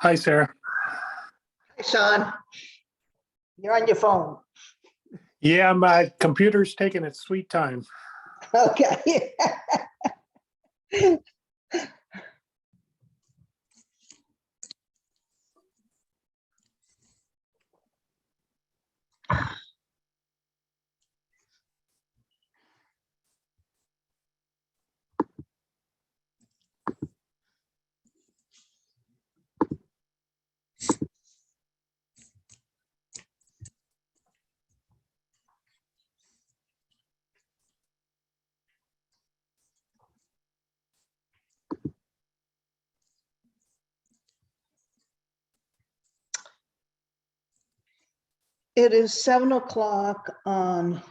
Hi, Sarah. Hey, Sean, you're on your phone. Yeah, my computer's taking its sweet time. Okay. It is 7 o'clock on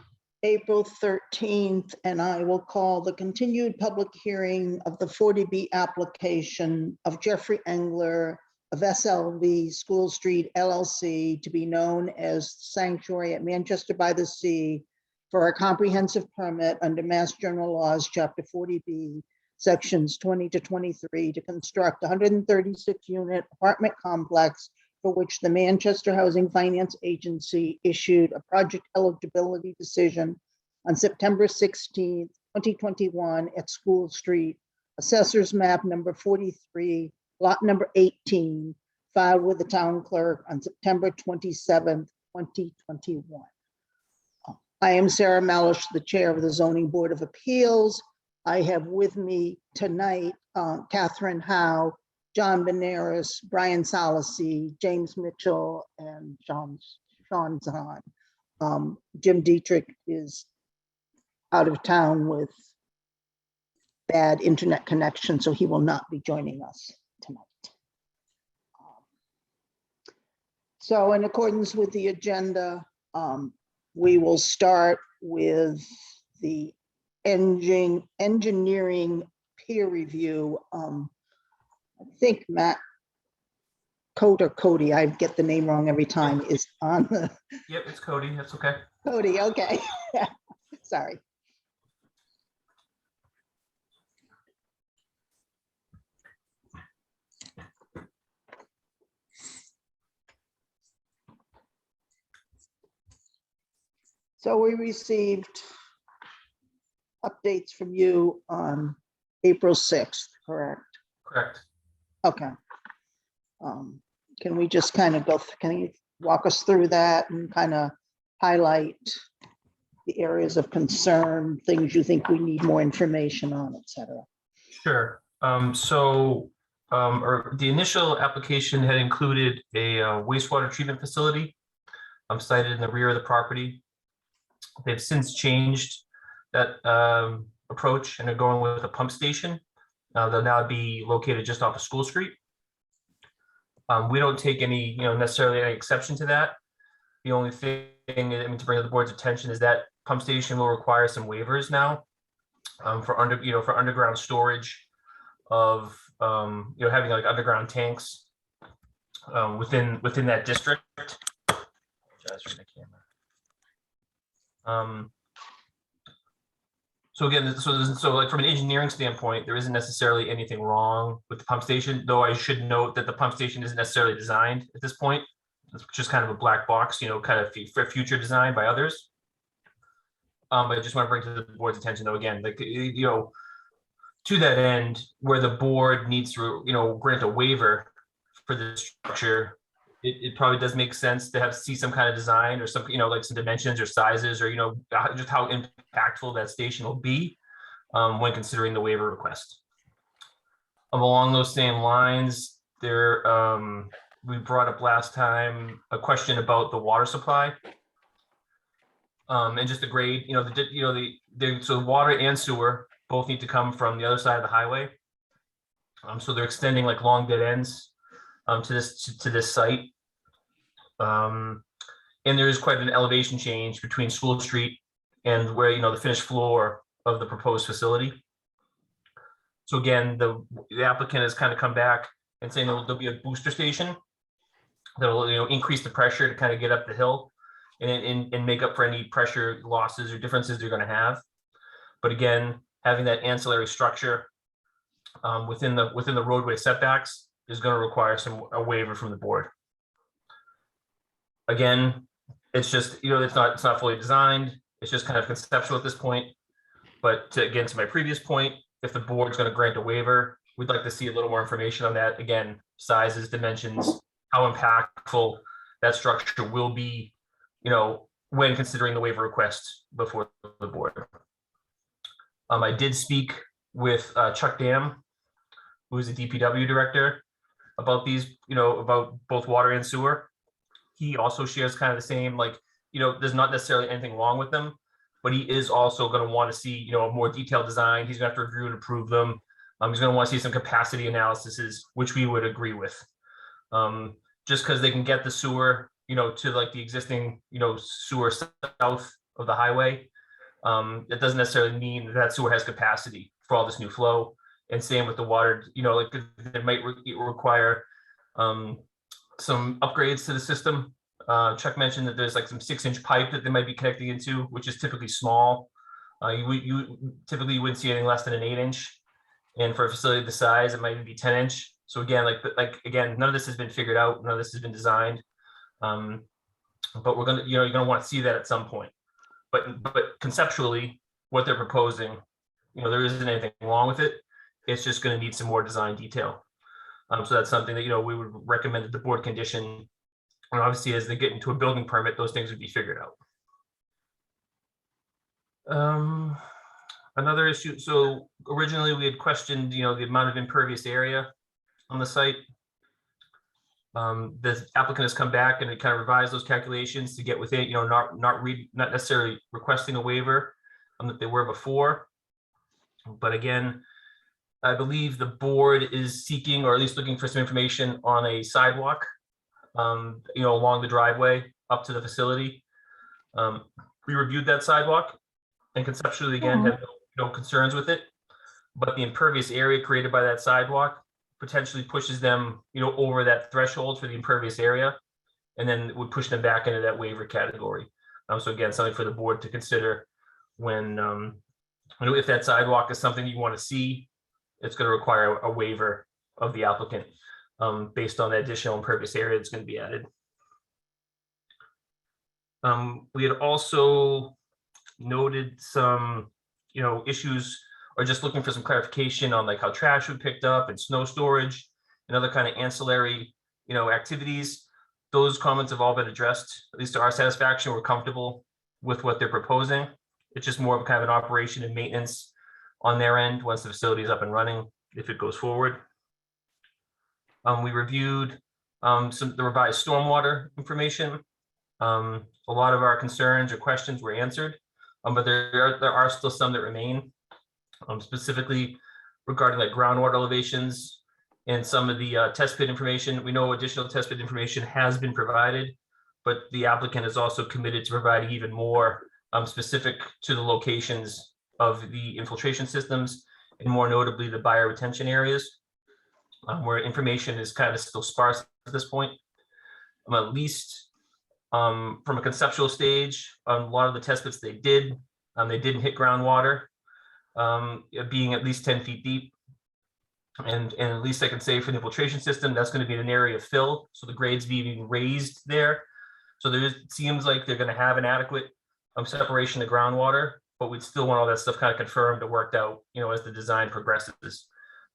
April 13th, and I will call the continued public hearing of the 40B application of Jeffrey Engler of SLV School Street LLC to be known as Sanctuary at Manchester by the Sea for a comprehensive permit under Mass General Laws, Chapter 40B, Sections 20 to 23, to construct a 136-unit apartment complex for which the Manchester Housing Finance Agency issued a project eligibility decision on September 16, 2021 at School Street, Assessor's Map number 43, lot number 18, filed with the town clerk on September 27, 2021. I am Sarah Malish, the chair of the Zoning Board of Appeals. I have with me tonight Catherine Howe, John Benares, Brian Salasi, James Mitchell, and Sean Zahn. Jim Dietrich is out of town with bad internet connection, so he will not be joining us tonight. So in accordance with the agenda, we will start with the engineering peer review. I think Matt Code or Cody, I get the name wrong every time, is on the. Yep, it's Cody. That's okay. Cody, okay. Sorry. So we received updates from you on April 6th, correct? Correct. Okay. Can we just kind of can you walk us through that and kind of highlight the areas of concern, things you think we need more information on, et cetera? Sure. The initial application had included a wastewater treatment facility sited in the rear of the property. They've since changed that approach and are going with a pump station. They'll now be located just off of School Street. We don't take any, necessarily any exception to that. The only thing to bring to the board's attention is that pump station will require some waivers now for underground storage of having like underground tanks within that district. So again, so like from an engineering standpoint, there isn't necessarily anything wrong with the pump station, though I should note that the pump station isn't necessarily designed at this point. It's just kind of a black box, kind of for future design by others. But I just want to bring to the board's attention, though, again, like, to that end, where the board needs to, grant a waiver for the structure, it probably does make sense to see some kind of design or some, like some dimensions or sizes or, just how impactful that station will be when considering the waiver request. Along those same lines, we brought up last time a question about the water supply and just the grade. So water and sewer both need to come from the other side of the highway. So they're extending like long dead ends to this site. And there is quite an elevation change between School Street and where, the finished floor of the proposed facility. So again, the applicant has kind of come back and saying there'll be a booster station that'll, increase the pressure to kind of get up the hill and make up for any pressure losses or differences they're going to have. But again, having that ancillary structure within the roadway setbacks is going to require a waiver from the board. Again, it's just, it's not fully designed. It's just kind of conceptual at this point. But again, to my previous point, if the board's going to grant a waiver, we'd like to see a little more information on that. Again, sizes, dimensions, how impactful that structure will be, when considering the waiver request before the board. I did speak with Chuck Dam, who is the DPW director, about these, about both water and sewer. He also shares kind of the same, there's not necessarily anything wrong with them, but he is also going to want to see, a more detailed design. He's going to have to review and approve them. He's going to want to see some capacity analyses, which we would agree with. Just because they can get the sewer, to like the existing, sewer south of the highway, that doesn't necessarily mean that sewer has capacity for all this new flow. And same with the water, it might require some upgrades to the system. Chuck mentioned that there's like some 6-inch pipe that they might be connecting into, which is typically small. You typically wouldn't see anything less than an 8-inch. And for a facility the size, it might even be 10-inch. So again, again, none of this has been figured out. None of this has been designed. But we're gonna, you're gonna want to see that at some point. But conceptually, what they're proposing, there isn't anything wrong with it. It's just going to need some more design detail. So that's something that we would recommend that the board condition. And obviously, as they get into a building permit, those things would be figured out. Another issue. So originally, we had questioned, the amount of impervious area on the site. The applicant has come back and kind of revised those calculations to get within, not necessarily requesting a waiver that they were before. But again, I believe the board is seeking, or at least looking for some information on a sidewalk, along the driveway up to the facility. We reviewed that sidewalk and conceptually, again, have no concerns with it. But the impervious area created by that sidewalk potentially pushes them, over that threshold for the impervious area, and then it would push them back into that waiver category. So again, something for the board to consider when, if that sidewalk is something you want to see, it's going to require a waiver of the applicant based on the additional impervious area that's going to be added. We had also noted some, issues, or just looking for some clarification on like how trash would be picked up and snow storage and other kind of ancillary, activities. Those comments have all been addressed, at least to our satisfaction. We're comfortable with what they're proposing. It's just more of kind of an operation and maintenance on their end once the facility is up and running, if it goes forward. We reviewed the revised stormwater information. A lot of our concerns or questions were answered, but there are still some that remain. Specifically regarding like groundwater elevations and some of the test pit information. We know additional test pit information has been provided, but the applicant is also committed to providing even more specific to the locations of the infiltration systems, and more notably the bioretention areas, where information is kind of still sparse at this point. At least from a conceptual stage, a lot of the test pits they didn't hit groundwater. Being at least 10 feet deep. And at least I can say for the infiltration system, that's going to be an area of fill. So the grades being raised there. So it seems like they're going to have an adequate separation of groundwater, but we'd still want all that stuff kind of confirmed or worked out, as the design progresses.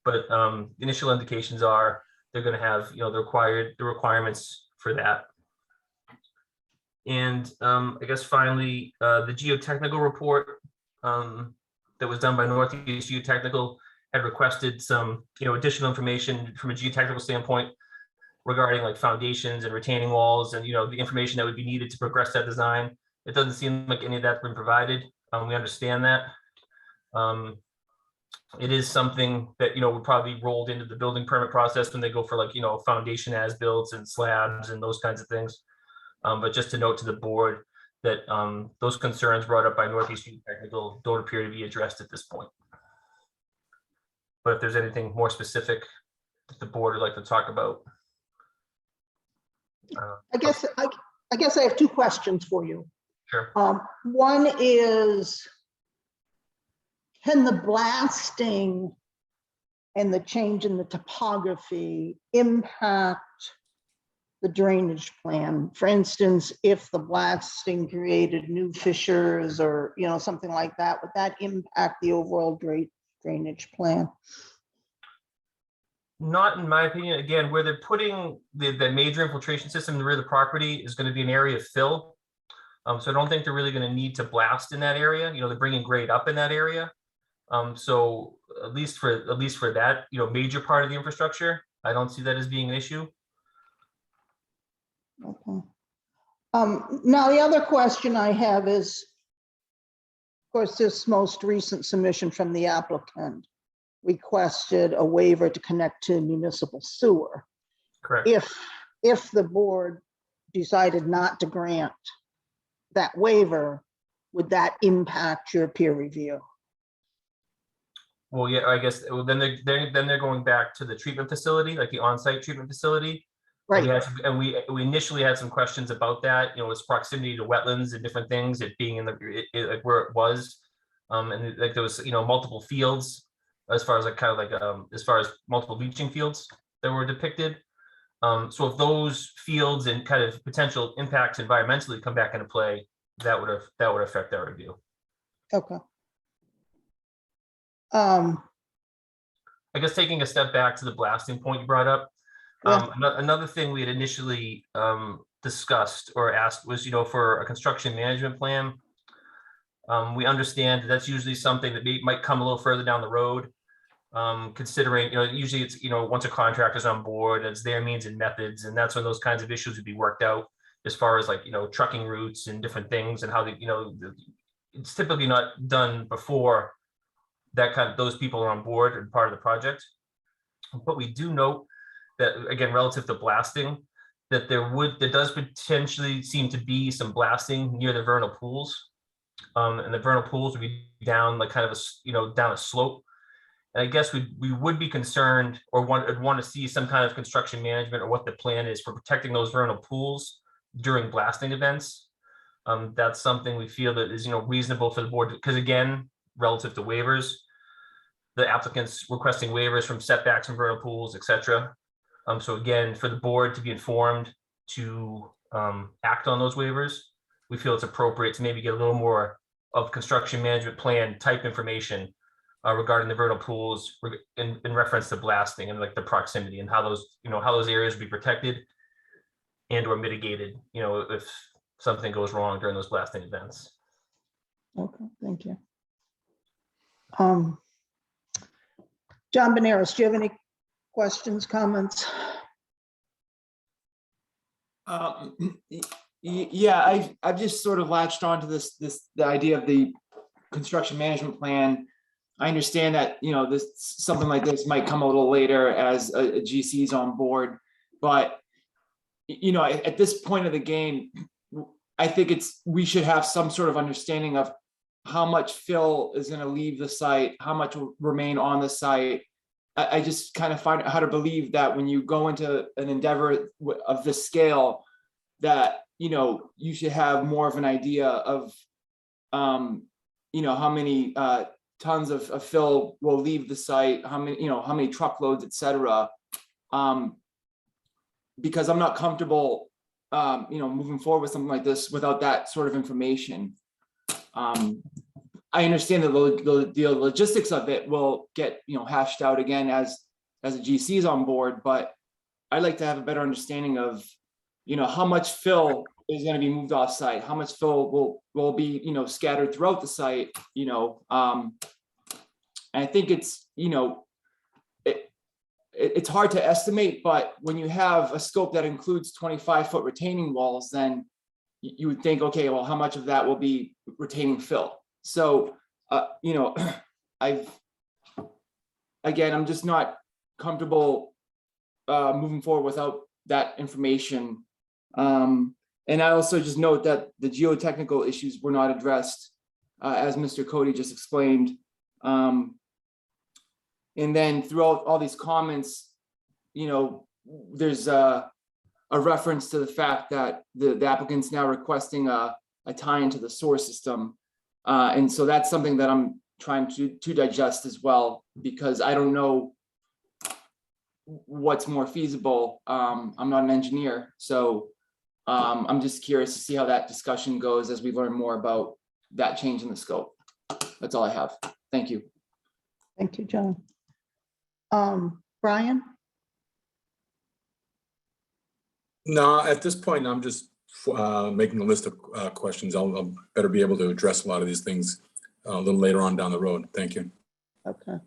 But the initial indications are they're going to have, the requirements for that. And I guess finally, the geotechnical report that was done by Northeast Geotechnical had requested some, additional information from a geotechnical standpoint regarding like foundations and retaining walls and, the information that would be needed to progress that design. It doesn't seem like any of that's been provided. We understand that. It is something that, would probably be rolled into the building permit process when they go for like, foundation as-builts and slabs and those kinds of things. But just to note to the board that those concerns brought up by Northeast Geotechnical don't appear to be addressed at this point. But if there's anything more specific that the board would like to talk about. I guess I have two questions for you. Sure. One is, can the blasting and the change in the topography impact the drainage plan? For instance, if the blasting created new fissures or, you know, something like that, would that impact the overall drainage plan? Not in my opinion. Again, where they're putting the major infiltration system in the rear of the property is going to be an area of fill. So I don't think they're really going to need to blast in that area. You know, they're bringing grade up in that area. So at least for that, you know, major part of the infrastructure, I don't see that as being an issue. Okay. Now, the other question I have is, of course, this most recent submission from the applicant requested a waiver to connect to municipal sewer. Correct. If the board decided not to grant that waiver, would that impact your peer review? Well, yeah, I guess then they're going back to the treatment facility, like the on-site treatment facility. Right. We initially had some questions about that, you know, its proximity to wetlands and different things, it being in like where it was. And like there was, you know, multiple fields as far as like kind of like as far as multiple leaching fields that were depicted. So if those fields and kind of potential impacts environmentally come back into play, that would affect our review. Okay. I guess taking a step back to the blasting point you brought up. Another thing we had initially discussed or asked was, you know, for a construction management plan. We understand that's usually something that might come a little further down the road. Considering, you know, usually it's, you know, once a contractor's on board, it's their means and methods, and that's when those kinds of issues would be worked out as far as like, you know, trucking routes and different things and how they, you know, it's typically not done before those people are on board and part of the project. But we do note that, again, relative to blasting, that there does potentially seem to be some blasting near the vernal pools. And the vernal pools would be down like kind of a, you know, down a slope. And I guess we would be concerned or want to see some kind of construction management or what the plan is for protecting those vernal pools during blasting events. That's something we feel that is, you know, reasonable for the board, because again, relative to waivers, the applicants requesting waivers from setbacks and vernal pools, etc. So again, for the board to be informed to act on those waivers, we feel it's appropriate to maybe get a little more of construction management plan type information regarding the vernal pools in reference to blasting and like the proximity and how those, you know, how those areas would be protected and or mitigated, you know, if something goes wrong during those blasting events. Okay, thank you. John Benares, do you have any questions, comments? Yeah, I've just sort of latched onto the idea of the construction management plan. I understand that, you know, something like this might come a little later as a GC is on board, but you know, at this point of the game, I think we should have some sort of understanding of how much fill is going to leave the site, how much will remain on the site. I just kind of find it hard to believe that when you go into an endeavor of this scale, that, you know, you should have more of an idea of, you know, how many tons of fill will leave the site, how many truckloads, et cetera. Because I'm not comfortable, you know, moving forward with something like this without that sort of information. I understand that the logistics of it will get, you know, hashed out again as a GC is on board, but I'd like to have a better understanding of, you know, how much fill is going to be moved off site, how much fill will be, you know, scattered throughout the site, you know. And I think it's, you know, it's hard to estimate, but when you have a scope that includes 25-foot retaining walls, then you would think, okay, well, how much of that will be retaining fill? So, you know, I'm just not comfortable moving forward without that information. And I also just note that the geotechnical issues were not addressed, as Mr. Cody just explained. And then throughout all these comments, you know, there's a reference to the fact that the applicant's now requesting a tie into the sewer system. And so that's something that I'm trying to digest as well, because I don't know what's more feasible. I'm not an engineer, so I'm just curious to see how that discussion goes as we learn more about that change in the scope. That's all I have. Thank you. Thank you, John. Brian? No, at this point, I'm just making a list of questions. I'll better be able to address a lot of these things a little later on down the road. Thank you. Okay.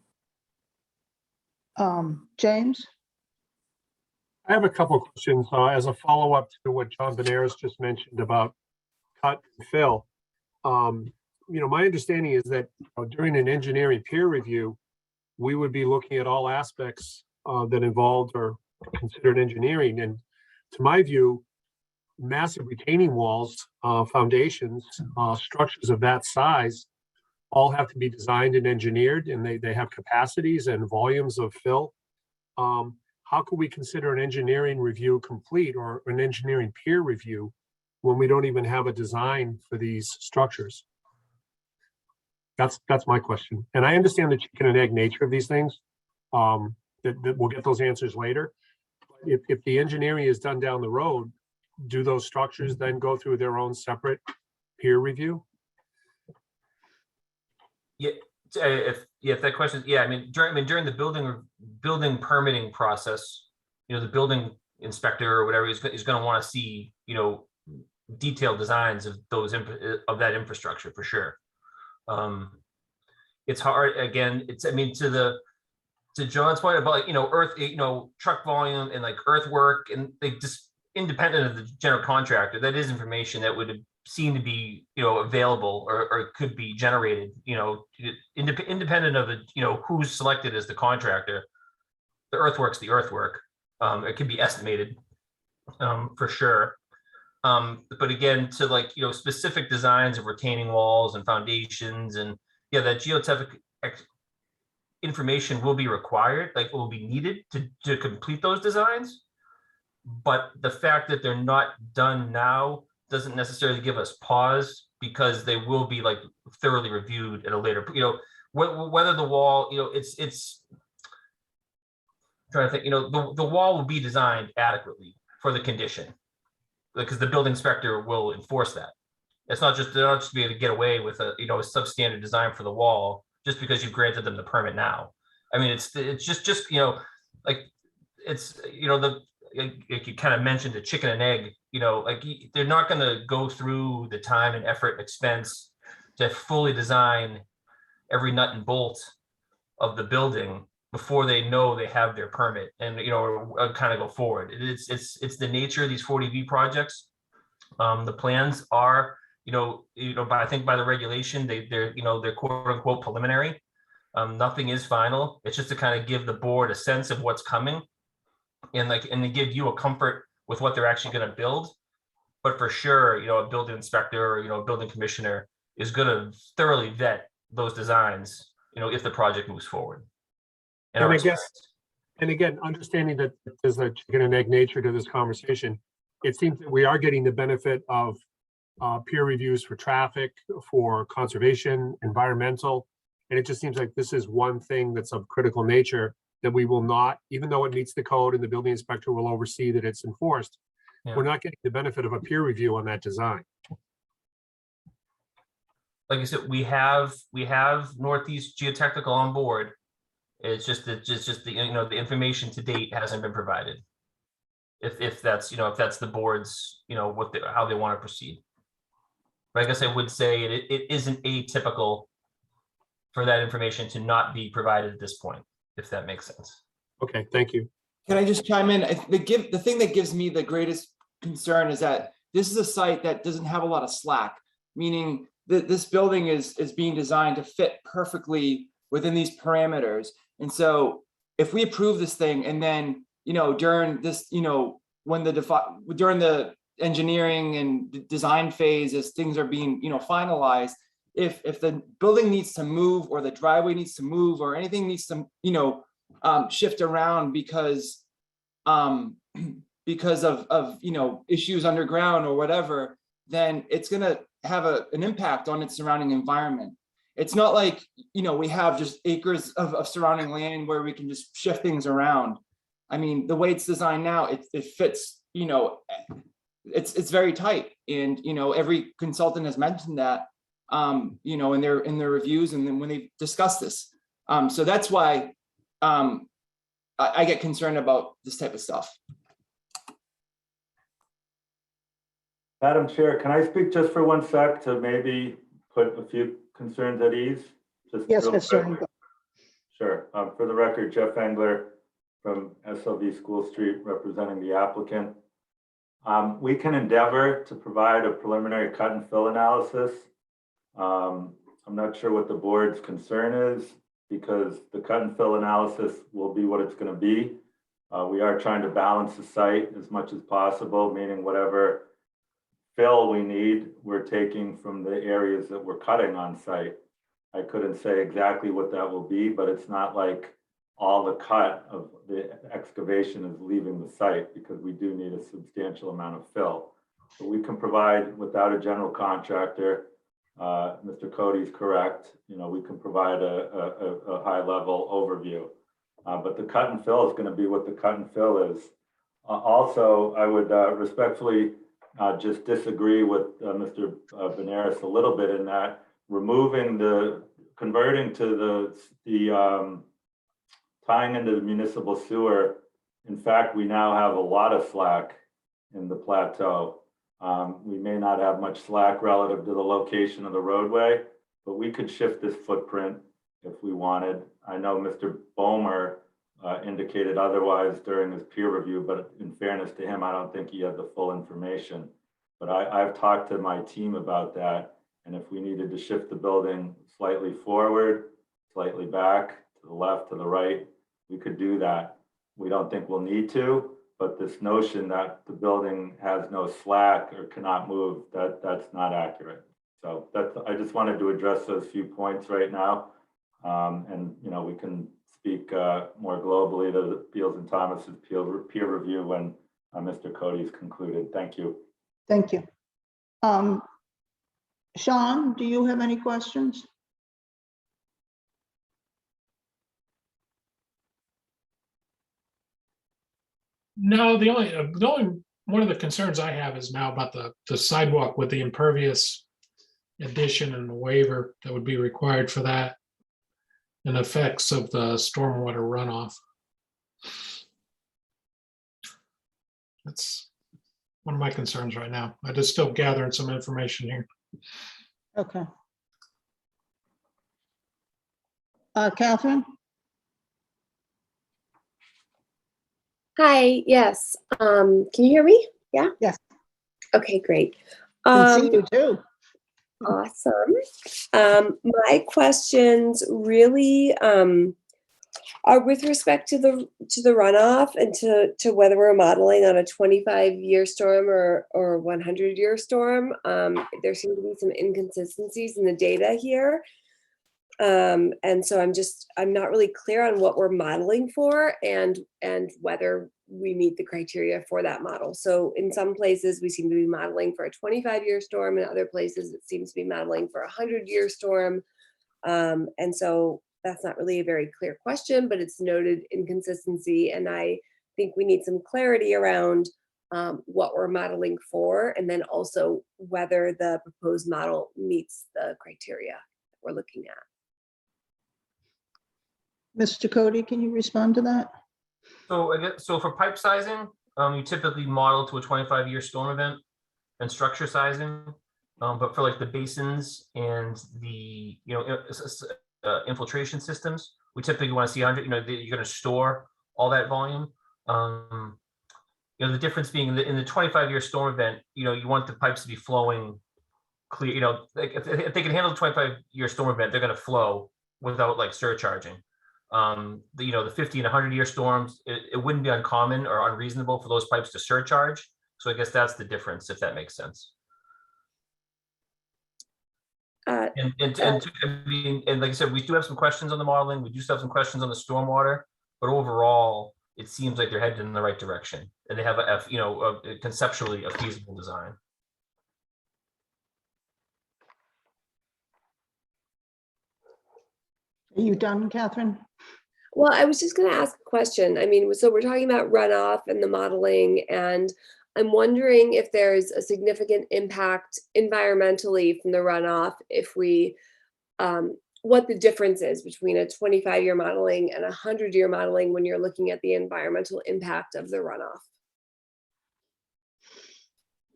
James? I have a couple of questions as a follow-up to what John Benares just mentioned about cut and fill. My understanding is that during an engineering peer review, we would be looking at all aspects that involved or considered engineering. And to my view, massive retaining walls, foundations, structures of that size all have to be designed and engineered, and they have capacities and volumes of fill. How could we consider an engineering review complete or an engineering peer review when we don't even have a design for these structures? That's my question. And I understand the chicken and egg nature of these things. That we'll get those answers later. If the engineering is done down the road, do those structures then go through their own separate peer review? Yeah, if that question, yeah, I mean during the building permitting process, the building inspector or whatever is going to want to see, detailed designs of of that infrastructure for sure. It's hard, again, to John's point about earth, truck volume and like earthwork, and they just independent of the general contractor, that is information that would seem to be available or could be generated, independent of the who's selected as the contractor. The earthwork's the earthwork. It can be estimated for sure. But again, to specific designs of retaining walls and foundations, and that geotechnical information will be required, will be needed to complete those designs. But the fact that they're not done now doesn't necessarily give us pause, because they will be thoroughly reviewed at a later, whether the wall, it's trying to think, the wall will be designed adequately for the condition, because the building inspector will enforce that. It's not just, they're not just be able to get away with a substandard design for the wall just because you've granted them the permit now. I mean, it's just it's you kind of mentioned the chicken and egg, they're not going to go through the time and effort and expense to fully design every nut and bolt of the building before they know they have their permit and kind of go forward. It's the nature of these 40B projects. The plans are I think by the regulation they're quote unquote preliminary. Nothing is final. It's just to kind of give the board a sense of what's coming, and to give you a comfort with what they're actually going to build. But for sure, a building inspector or a building commissioner is going to thoroughly vet those designs, if the project moves forward. And I guess, and again, understanding that there's a chicken and egg nature to this conversation, it seems that we are getting the benefit of peer reviews for traffic, for conservation, environmental. And it just seems like this is one thing that's of critical nature that we will not, even though it meets the code and the building inspector will oversee that it's enforced, we're not getting the benefit of a peer review on that design. Like I said, we have Northeast Geotechnical on board. It's just the the information to date hasn't been provided. If that's if that's the board's how they want to proceed. But I guess I would say it isn't atypical for that information to not be provided at this point, if that makes sense. Okay, thank you. Can I just chime in? The thing that gives me the greatest concern is that this is a site that doesn't have a lot of slack, meaning that this building is being designed to fit perfectly within these parameters. And so if we approve this thing and then, during this, when during the engineering and design phase, as things are being, finalized, if the building needs to move or the driveway needs to move or anything needs to, shift around because of issues underground or whatever, then it's going to have an impact on its surrounding environment. It's not like we have just acres of surrounding land where we can just shift things around. I mean, the way it's designed now, it fits, you know, it's very tight. And, you know, every consultant has mentioned that, you know, in their reviews and then when they discuss this. So that's why I get concerned about this type of stuff. Madam Chair, can I speak just for 1 sec to maybe put a few concerns at ease? Just Yes, real Mr. quick. Engel. Sure. For the record, Jeff Engler from SLV School Street, representing the applicant. We can endeavor to provide a preliminary cut and fill analysis. I'm not sure what the board's concern is because the cut and fill analysis will be what it's going to be. We are trying to balance the site as much as possible, meaning whatever fill we need, we're taking from the areas that we're cutting on site. I couldn't say exactly what that will be, but it's not like all the cut of the excavation is leaving the site because we do need a substantial amount of fill. So we can provide without a general contractor. Mr. Cody's correct. You know, we can provide a high level overview, but the cut and fill is going to be what the cut and fill is. Also, I would respectfully just disagree with Mr. Benares a little bit in that converting to the tying into the municipal sewer. In fact, we now have a lot of slack in the plateau. We may not have much slack relative to the location of the roadway, but we could shift this footprint if we wanted. I know Mr. Bomer indicated otherwise during his peer review, but in fairness to him, I don't think he had the full information. But I've talked to my team about that. And if we needed to shift the building slightly forward, slightly back, to the left, to the right, we could do that. We don't think we'll need to, but this notion that the building has no slack or cannot move, that's not accurate. So I just wanted to address those few points right now. And, you know, we can speak more globally to the Beals and Thomas's peer review when Mr. Cody's concluded. Thank you. Thank you. Sean, do you have any questions? No, the only one of the concerns I have is now about the sidewalk with the impervious addition and the waiver that would be required for that and effects of the stormwater runoff. That's one of my concerns right now. I'm just still gathering some information here. Okay. Catherine? Hi, yes. Can you hear me? Yeah? Yes. Okay, great. Can see you too. Awesome. My questions really are with respect to the runoff and to whether we're modeling on a 25-year storm or 100-year storm. There seem to be some inconsistencies in the data here. And so I'm not really clear on what we're modeling for and whether we meet the criteria for that model. So in some places we seem to be modeling for a 25-year storm, in other places it seems to be modeling for a 100-year storm. And so that's not really a very clear question, but it's noted inconsistency. And I think we need some clarity around what we're modeling for, and then also whether the proposed model meets the criteria that we're looking at. Mr. Cody, can you respond to that? So for pipe sizing, you typically model to a 25-year storm event and structure sizing. But for like the basins and the, infiltration systems, we typically want to see 100, you're going to store all that volume. The difference being in the 25-year storm event, you want the pipes to be flowing clear, like if they can handle the 25-year storm event, they're going to flow without like surcharging. The 50 and 100-year storms, it wouldn't be uncommon or unreasonable for those pipes to surcharge. So I guess that's the difference, if that makes sense. And like I said, we do have some questions on the modeling. We do still have some questions on the stormwater, but overall, it seems like they're headed in the right direction, and they have conceptually a feasible design. Are you done, Catherine? Well, I was just going to ask a question. I mean, so we're talking about runoff and the modeling, and I'm wondering if there's a significant impact environmentally from the runoff, if we, what the difference is between a 25-year modeling and a 100-year modeling when you're looking at the environmental impact of the runoff.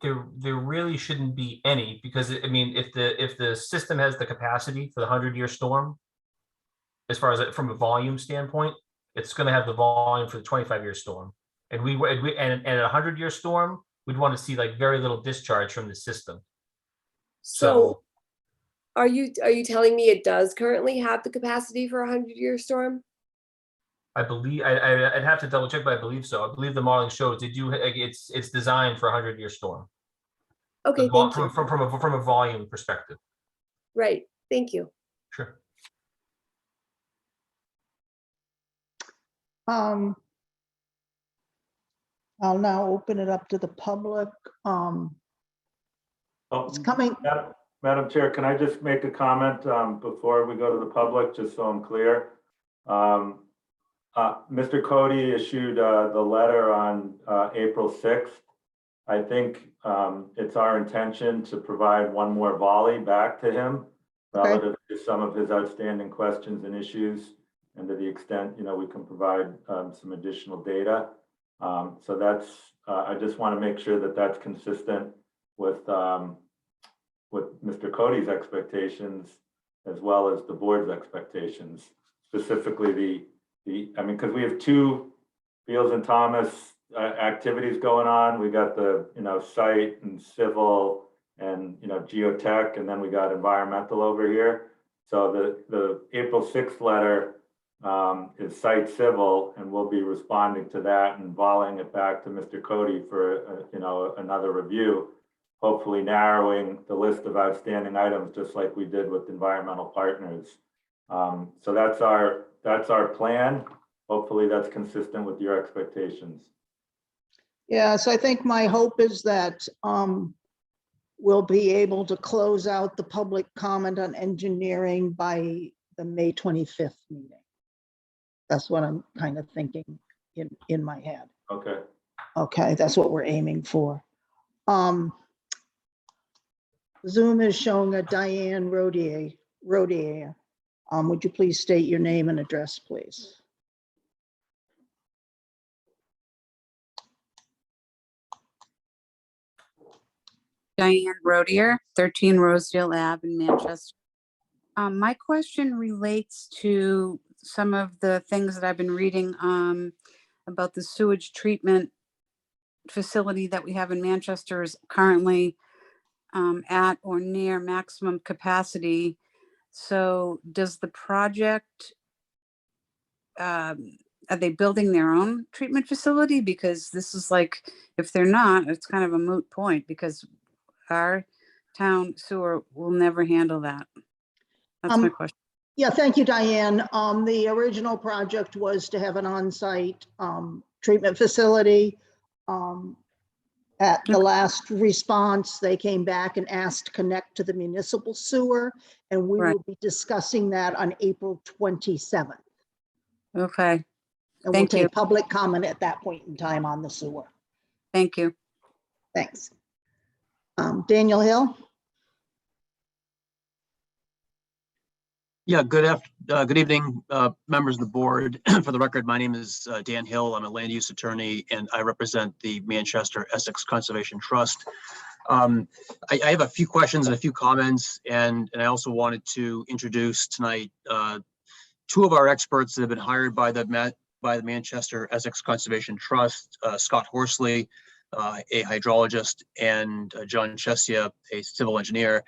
There really shouldn't be any, because I mean, if the system has the capacity for the 100-year storm, as far as from a volume standpoint, it's going to have the volume for the 25-year storm. And at a 100-year storm, we'd want to see like very little discharge from the system. So are you telling me it does currently have the capacity for a 100-year storm? I believe I'd have to double check, but I believe so. I believe the modeling shows they do. It's designed for a 100-year storm. Okay, thank you. From a volume perspective. Right, thank you. Sure. I'll now open it up to the public. Oh, It's coming. Madam Chair, can I just make a comment before we go to the public, just so I'm clear? Mr. Cody issued the letter on April 6th. I think it's our intention to provide one more volley back to him relative to some of his outstanding questions and issues, and to the extent, we can provide some additional data. So that's, I just want to make sure that that's consistent with Mr. Cody's expectations, as well as the board's expectations, specifically I mean, because we have two Beals and Thomas activities going on. We got the, site and civil and, geotech, and then we got environmental over here. So the April 6th letter is site civil, and we'll be responding to that and volleying it back to Mr. Cody for, another review, hopefully narrowing the list of outstanding items, just like we did with environmental partners. So that's our plan. Hopefully that's consistent with your expectations. Yeah, so I think my hope is that we'll be able to close out the public comment on engineering by the May 25th meeting. That's what I'm kind of thinking in my head. Okay. Okay, that's what we're aiming for. Zoom is showing a Diane Rodier. Would you please state your name and address, please? Diane Rodier, 13 Rosedale Ave in Manchester. My question relates to some of the things that I've been reading about the sewage treatment facility that we have in Manchester is currently at or near maximum capacity. So does the project, are they building their own treatment facility? Because this is like, if they're not, it's kind of a moot point, because our town sewer will never handle that. That's my question. Yeah, thank you, Diane. The original project was to have an on-site treatment facility. At the last response, they came back and asked to connect to the municipal sewer, and we will be discussing that on April 27th. Okay, And we'll thank you. take public comment at that point in time on the sewer. Thank you. Thanks. Daniel Hill. Yeah, good evening, members of the board. For the record, my name is Dan Hill. I'm a land use attorney, and I represent the Manchester Essex Conservation Trust. I have a few questions and a few comments, and I also wanted to introduce tonight two of our experts that have been hired by the Manchester Essex Conservation Trust, Scott Horsley, a hydrologist, and John Chesia, a civil engineer.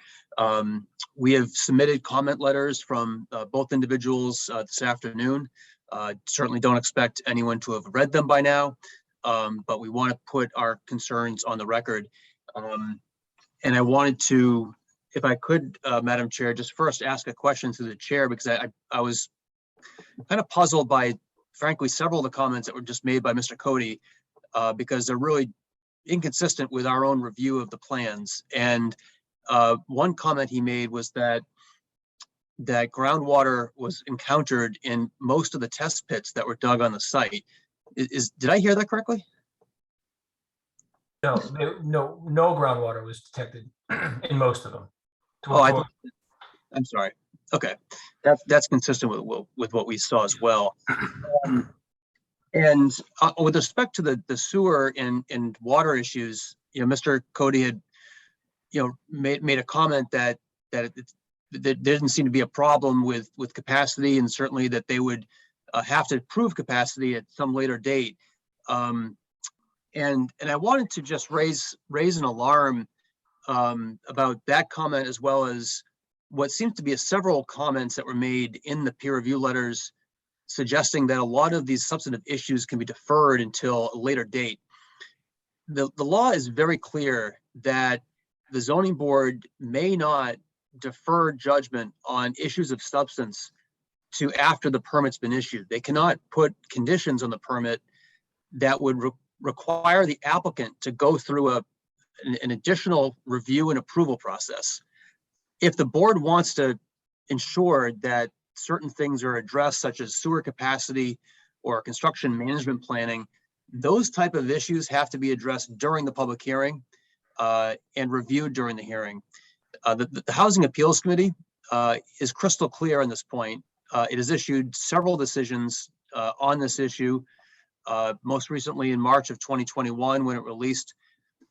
We have submitted comment letters from both individuals this afternoon. Certainly don't expect anyone to have read them by now, but we want to put our concerns on the record. And I wanted to, if I could, Madam Chair, just first ask a question to the chair, because I was kind of puzzled by, frankly, several of the comments that were just made by Mr. Cody, because they're really inconsistent with our own review of the plans. And one comment he made was that that groundwater was encountered in most of the test pits that were dug on the site. Did I hear that correctly? No, no groundwater was detected in most of them. Oh, I'm sorry. Okay, that's consistent with what we saw as well. And with respect to the sewer and water issues, Mr. Cody had, made a comment that there didn't seem to be a problem with capacity, and certainly that they would have to prove capacity at some later date. And I wanted to just raise an alarm about that comment, as well as what seems to be several comments that were made in the peer review letters suggesting that a lot of these substantive issues can be deferred until a later date. The law is very clear that the zoning board may not defer judgment on issues of substance to after the permit's been issued. They cannot put conditions on the permit that would require the applicant to go through an additional review and approval process. If the board wants to ensure that certain things are addressed, such as sewer capacity or construction management planning, those type of issues have to be addressed during the public hearing and reviewed during the hearing. The Housing Appeals Committee is crystal clear on this point. It has issued several decisions on this issue, most recently in March of 2021, when it released,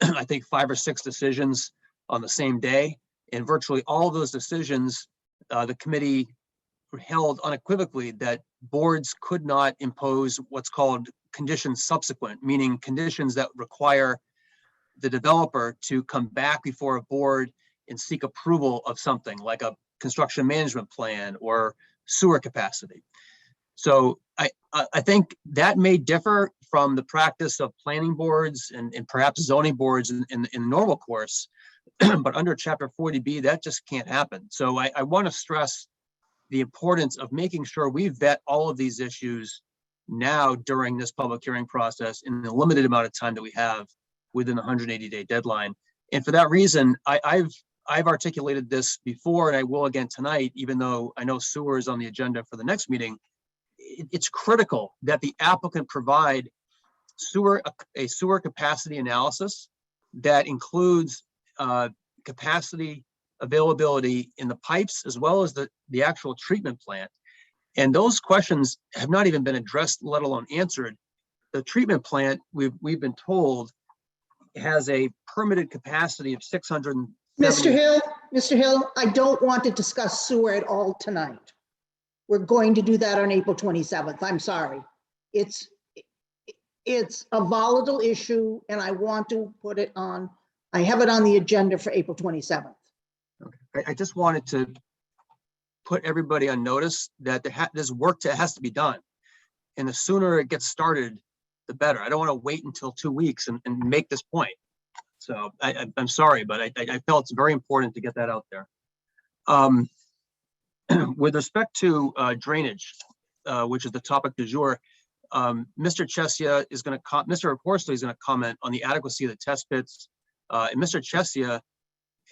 I think, 5 or 6 decisions on the same day. And virtually all of those decisions, the committee held unequivocally that boards could not impose what's called conditions subsequent, meaning conditions that require the developer to come back before a board and seek approval of something like a construction management plan or sewer capacity. So I think that may differ from the practice of planning boards and perhaps zoning boards in normal course, but under Chapter 40B, that just can't happen. So I want to stress the importance of making sure we vet all of these issues now during this public hearing process in the limited amount of time that we have within the 180-day deadline. And for that reason, I've articulated this before, and I will again tonight, even though I know sewer is on the agenda for the next meeting. It's critical that the applicant provide a sewer capacity analysis that includes capacity availability in the pipes, as well as the actual treatment plant. And those questions have not even been addressed, let alone answered. The treatment plant, we've been told, has a permitted capacity of 670. Mr. Hill, I don't want to discuss sewer at all tonight. We're going to do that on April 27th. I'm sorry. It's a volatile issue, and I want to put it on. I have it on the agenda for April 27th. Okay. I just wanted to put everybody on notice that there's work that has to be done, and the sooner it gets started, the better. I don't want to wait until 2 weeks and make this point. So I'm sorry, but I felt it's very important to get that out there. With respect to drainage, which is the topic du jour, Mr. Chesia is going to, Mr. Horsley is going to comment on the adequacy of the test pits. And Mr. Chesia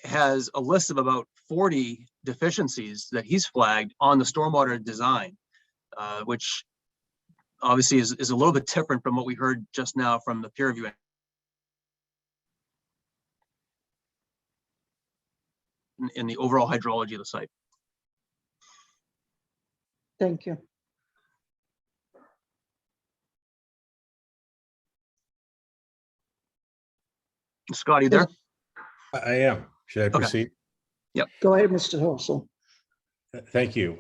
has a list of about 40 deficiencies that he's flagged on the stormwater design, which obviously is a little bit different from what we heard just now from the peer review. In the overall hydrology of the site. Thank you. Scott, are you there? I am. Should I proceed? Yep. Go ahead, Mr. Horsel. Thank you.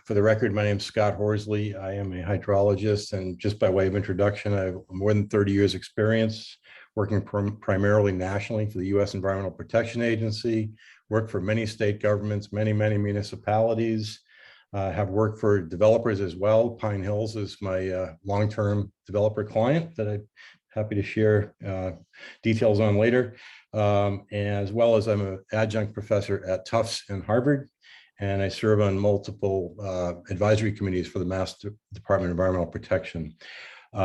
For the record, my name is Scott Horsley. I am a hydrologist, and just by way of introduction, I have more than 30 years experience working primarily nationally for the U.S. Environmental Protection Agency, worked for many state governments, many municipalities, have worked for developers as well. Pine Hills is my long-term developer client that I'm happy to share details on later. As well as I'm an adjunct professor at Tufts and Harvard, and I serve on multiple advisory committees for the Mass Department of Environmental Protection.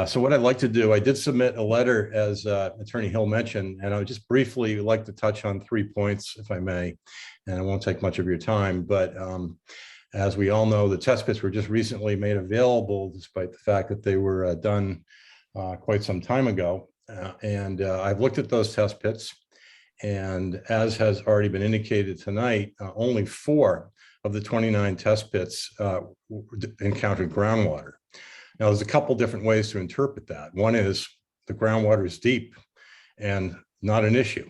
So what I'd like to do, I did submit a letter, as Attorney Hill mentioned, and I would just briefly like to touch on 3 points, if I may, and I won't take much of your time. But As we all know, the test pits were just recently made available, despite the fact that they were done quite some time ago. I've looked at those test pits, and as has already been indicated tonight, only 4 of the 29 test pits encountered groundwater. Now, there's a couple different ways to interpret that. One is the groundwater is deep and not an issue.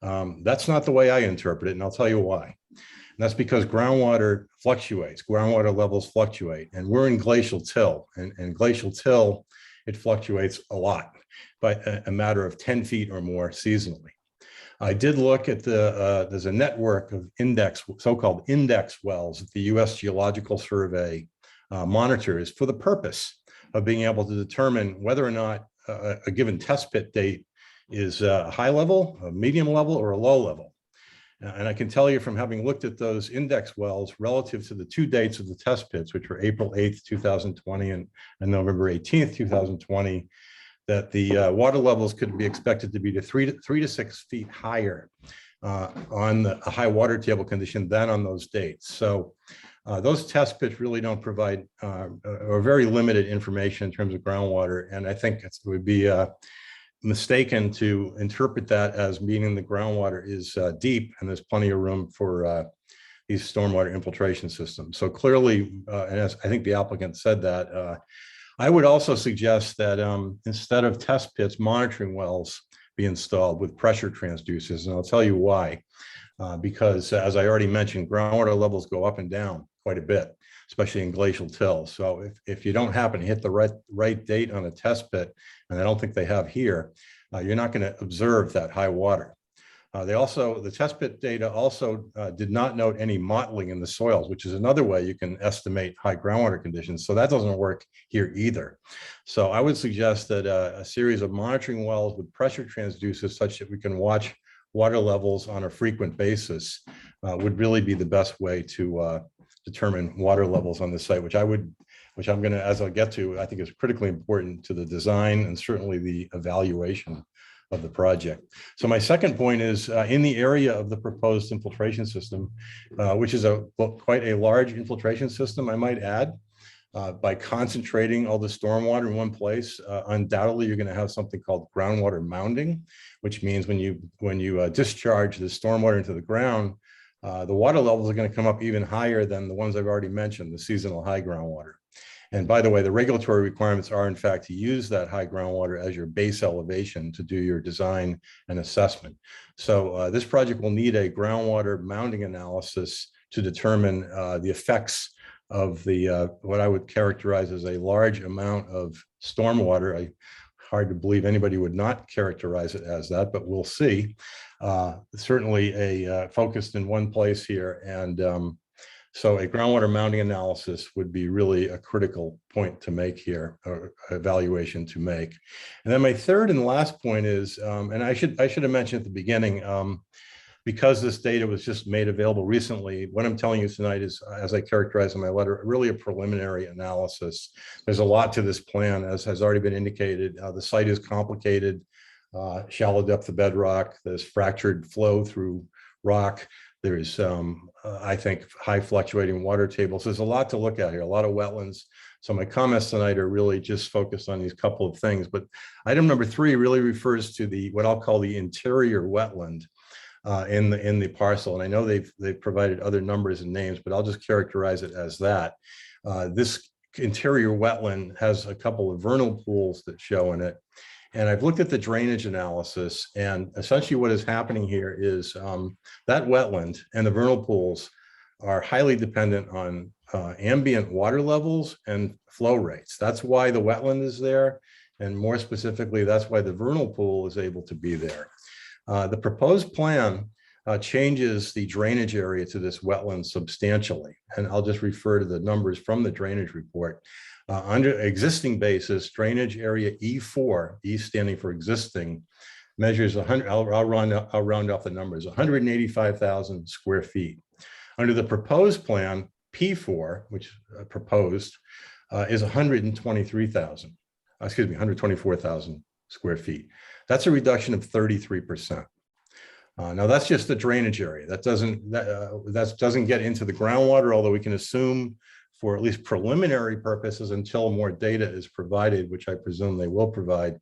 That's not the way I interpret it, and I'll tell you why. And that's because groundwater fluctuates, groundwater levels fluctuate, and we're in glacial till, and glacial till, it fluctuates a lot, by a matter of 10 feet or more seasonally. I did look at there's a network of so-called index wells that the U.S. Geological Survey monitors for the purpose of being able to determine whether or not a given test pit date is a high level, a medium level, or a low level. And I can tell you from having looked at those index wells relative to the 2 dates of the test pits, which were April 8th, 2020 and November 18th, 2020, that the water levels could be expected to be 3 to 6 feet higher on a high water table condition than on those dates. So those test pits really don't provide or very limited information in terms of groundwater. And I think it would be mistaken to interpret that as meaning the groundwater is deep and there's plenty of room for these stormwater infiltration systems. So clearly, and as I think the applicant said that, I would also suggest that instead of test pits, monitoring wells be installed with pressure transducers. And I'll tell you why. Because as I already mentioned, groundwater levels go up and down quite a bit, especially in glacial till. So if you don't happen to hit the right date on a test pit, and I don't think they have here, you're not going to observe that high water. The test pit data also did not note any mottling in the soils, which is another way you can estimate high groundwater conditions. So that doesn't work here either. So I would suggest that a series of monitoring wells with pressure transducers such that we can watch water levels on a frequent basis would really be the best way to determine water levels on the site, which I'm going to, as I'll get to, I think is critically important to the design and certainly the evaluation of the project. So my second point is in the area of the proposed infiltration system, which is quite a large infiltration system, I might add, by concentrating all the stormwater in one place, undoubtedly you're going to have something called groundwater mounding, which means when you discharge the stormwater into the ground, the water levels are going to come up even higher than the ones I've already mentioned, the seasonal high groundwater. And by the way, the regulatory requirements are in fact to use that high groundwater as your base elevation to do your design and assessment. So this project will need a groundwater mounding analysis to determine the effects of the what I would characterize as a large amount of stormwater. Hard to believe anybody would not characterize it as that, but we'll see. Certainly focused in one place here. And so a groundwater mounding analysis would be really a critical point to make here, or evaluation to make. And then my third and last point is, and I should have mentioned at the beginning, because this data was just made available recently, what I'm telling you tonight is, as I characterized in my letter, really a preliminary analysis. There's a lot to this plan, as has already been indicated. The site is complicated, shallow depth of bedrock, there's fractured flow through rock. There's, I think, high fluctuating water tables. There's a lot to look at here, a lot of wetlands. So my comments tonight are really just focused on these couple of things. But item number 3 really refers to what I'll call the interior wetland in the parcel. And I know they've provided other numbers and names, but I'll just characterize it as that. This interior wetland has a couple of vernal pools that show in it. And I've looked at the drainage analysis, and essentially what is happening here is that wetland and the vernal pools are highly dependent on ambient water levels and flow rates. That's why the wetland is there. And more specifically, that's why the vernal pool is able to be there. The proposed plan changes the drainage area to this wetland substantially. And I'll just refer to the numbers from the drainage report. Under existing basis, drainage area E4, E standing for existing, measures 100, I'll round off the numbers, 185,000 square feet. Under the proposed plan, P4, which proposed, is 124,000 square feet. That's a reduction of 33%. Now, that's just the drainage area. That doesn't get into the groundwater, although we can assume for at least preliminary purposes until more data is provided, which I presume they will provide,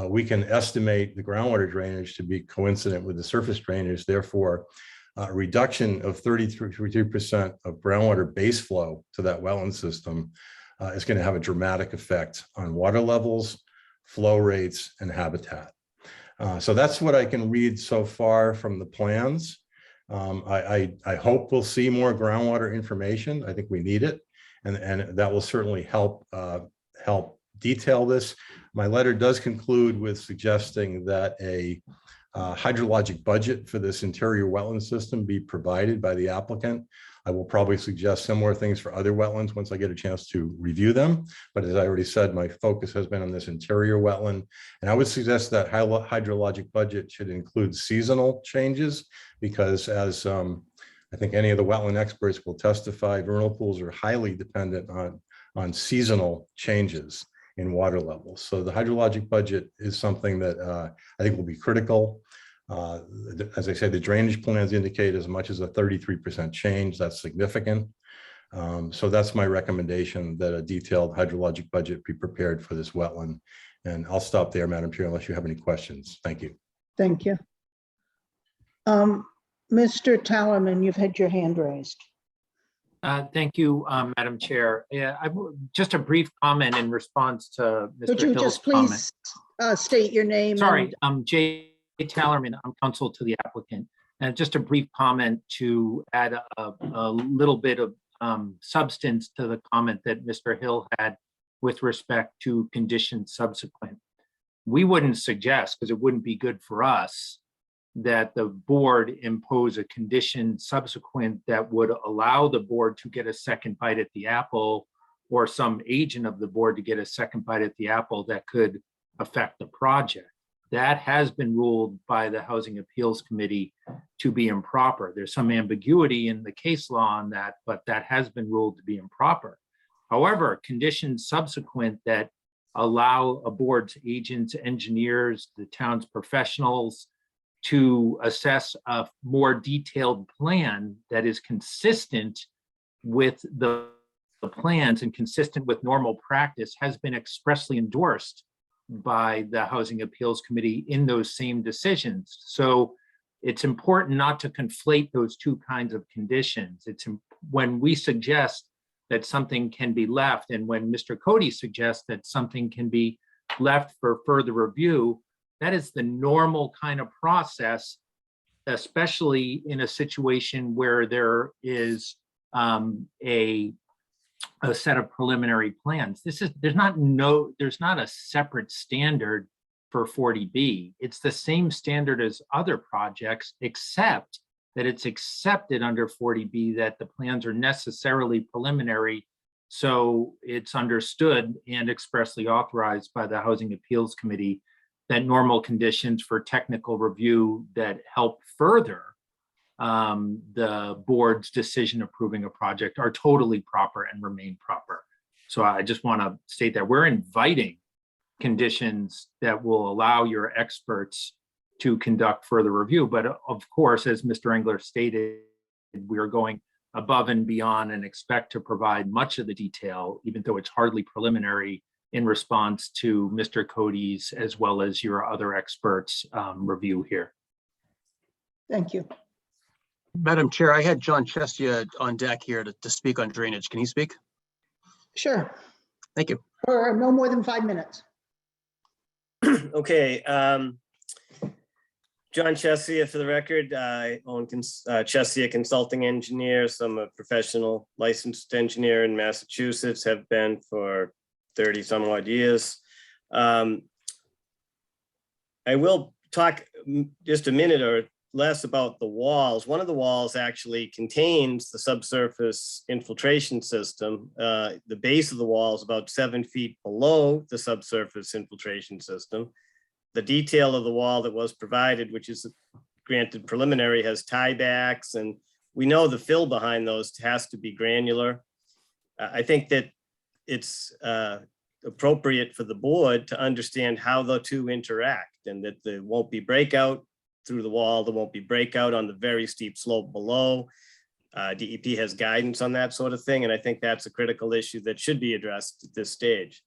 we can estimate the groundwater drainage to be coincident with the surface drainage. Therefore, a reduction of 33% of groundwater base flow to that wetland system is going to have a dramatic effect on water levels, flow rates, and habitat. So that's what I can read so far from the plans. I hope we'll see more groundwater information. I think we need it, and that will certainly help detail this. My letter does conclude with suggesting that a hydrologic budget for this interior wetland system be provided by the applicant. I will probably suggest similar things for other wetlands once I get a chance to review them. But as I already said, my focus has been on this interior wetland. And I would suggest that hydrologic budget should include seasonal changes, because as I think any of the wetland experts will testify, vernal pools are highly dependent on seasonal changes in water levels. So the hydrologic budget is something that I think will be critical. As I said, the drainage plans indicate as much as a 33% change. That's significant. So that's my recommendation, that a detailed hydrologic budget be prepared for this wetland. And I'll stop there, Madam Chair, unless you have any questions. Thank you. Thank you. Mr. Tallerman, you've had your hand raised. Thank you, Madam Chair. Yeah, just a brief comment in response to Mr. Could you Hill's just comment. please state your name? Sorry, Jay Tallerman, I'm counsel to the applicant. And just a brief comment to add a little bit of substance to the comment that Mr. Hill had with respect to conditions subsequent. We wouldn't suggest, because it wouldn't be good for us, that the board impose a condition subsequent that would allow the board to get a second bite at the apple, or some agent of the board to get a second bite at the apple that could affect the project. That has been ruled by the Housing Appeals Committee to be improper. There's some ambiguity in the case law on that, but that has been ruled to be improper. However, conditions subsequent that allow a board's agents, engineers, the town's professionals to assess a more detailed plan that is consistent with the plans and consistent with normal practice has been expressly endorsed by the Housing Appeals Committee in those same decisions. So it's important not to conflate those two kinds of conditions. It's when we suggest that something can be left, and when Mr. Cody suggests that something can be left for further review, that is the normal kind of process, especially in a situation where there is a set of preliminary plans. There's not a separate standard for 40B. It's the same standard as other projects, except that it's accepted under 40B that the plans are necessarily preliminary. So it's understood and expressly authorized by the Housing Appeals Committee that normal conditions for technical review that help further the board's decision approving a project are totally proper and remain proper. So I just want to state that we're inviting conditions that will allow your experts to conduct further review. But of course, as Mr. Engler stated, we are going above and beyond and expect to provide much of the detail, even though it's hardly preliminary, in response to Mr. Cody's as well as your other experts' review here. Thank you. Madam Chair, I had John Chesia on deck here to speak on drainage. Can he speak? Sure. Thank you. For no more than 5 minutes. Okay. John Chesia, for the record. I own Chesia Consulting Engineers. I'm a professional licensed engineer in Massachusetts, have been for 30 some odd years. I will talk just a minute or less about the walls. One of the walls actually contains the subsurface infiltration system. The base of the wall is about 7 feet below the subsurface infiltration system. The detail of the wall that was provided, which is granted preliminary, has tiebacks, and we know the fill behind those has to be granular. I think that it's appropriate for the board to understand how the two interact, and that there won't be breakout. through the wall. There won't be breakout on the very steep slope below. DEP has guidance on that sort of thing, and I think that's a critical issue that should be addressed at this stage.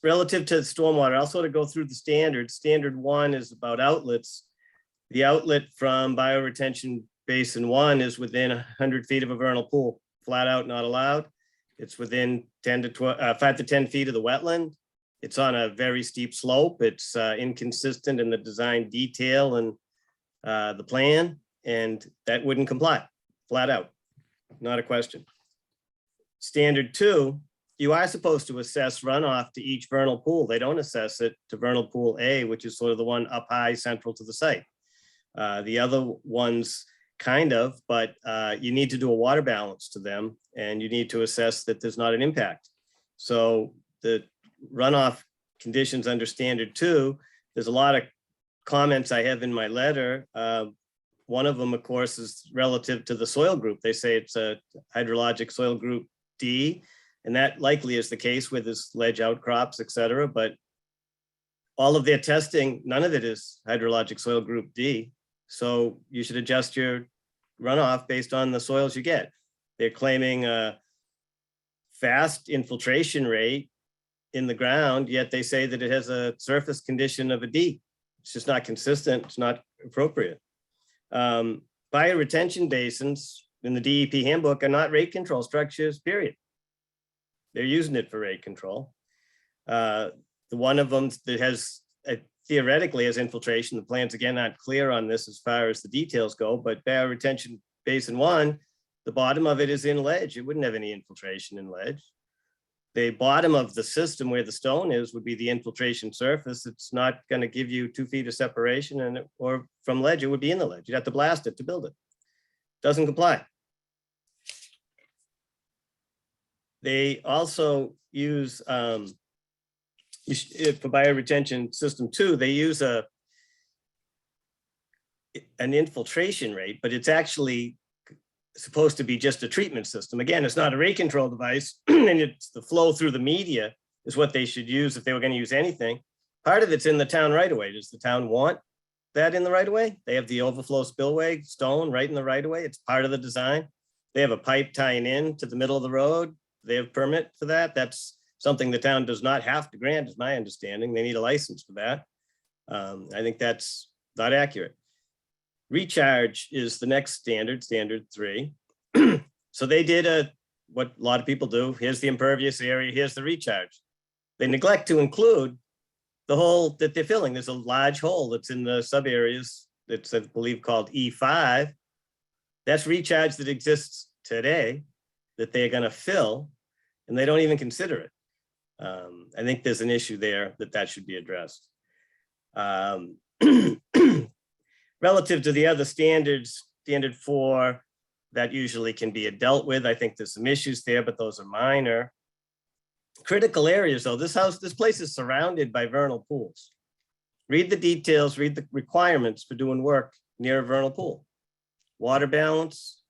Relative to stormwater, I'll sort of go through the standards. Standard 1 is about outlets. The outlet from bioretention basin 1 is within 100 feet of a vernal pool, flat out, not allowed. It's within 5 to 10 feet of the wetland. It's on a very steep slope. It's inconsistent in the design detail and the plan, and that wouldn't comply, flat out, not a question. Standard 2, you are supposed to assess runoff to each vernal pool. They don't assess it to vernal pool A, which is sort of the one up high central to the site. The other ones kind of, but you need to do a water balance to them, and you need to assess that there's not an impact. So the runoff conditions under standard 2, there's a lot of comments I have in my letter. One of them, of course, is relative to the soil group. They say it's a hydrologic soil group D, and that likely is the case with this ledge outcrops, et cetera, but all of their testing, none of it is hydrologic soil group D. So you should adjust your runoff based on the soils you get. They're claiming a fast infiltration rate in the ground, yet they say that it has a surface condition of a D. It's just not consistent, it's not appropriate. Bioretention basins in the DEP handbook are not rate control structures, period. They're using it for rate control. The one of them that has theoretically has infiltration. The plans again aren't clear on this as far as the details go, but bioretention basin 1, the bottom of it is in ledge. It wouldn't have any infiltration in ledge. The bottom of the system where the stone is would be the infiltration surface. It's not going to give you 2 feet of separation, and or from ledge, it would be in the ledge. You'd have to blast it to build it. Doesn't comply. They also use, for bioretention system 2, they use an infiltration rate, but it's actually supposed to be just a treatment system. Again, it's not a rate control device, and it's the flow through the media is what they should use if they were going to use anything. Part of it's in the town right of way. Does the town want that in the right of way? They have the overflow spillway stone right in the right of way. It's part of the design. They have a pipe tying in to the middle of the road. They have permit for that. That's something the town does not have to grant, is my understanding. They need a license for that. I think that's not accurate. Recharge is the next standard, standard 3. So they did what a lot of people do. Here's the impervious area, here's the recharge. They neglect to include the hole that they're filling. There's a large hole that's in the sub areas that's, I believe, called E5. That's recharge that exists today that they're going to fill, and they don't even consider it. I think there's an issue there that should be addressed. Relative to the other standards, standard 4, that usually can be dealt with. I think there's some issues there, but those are minor. Critical areas though, this place is surrounded by vernal pools. Read the details, read the requirements for doing work near a vernal pool. Water balance,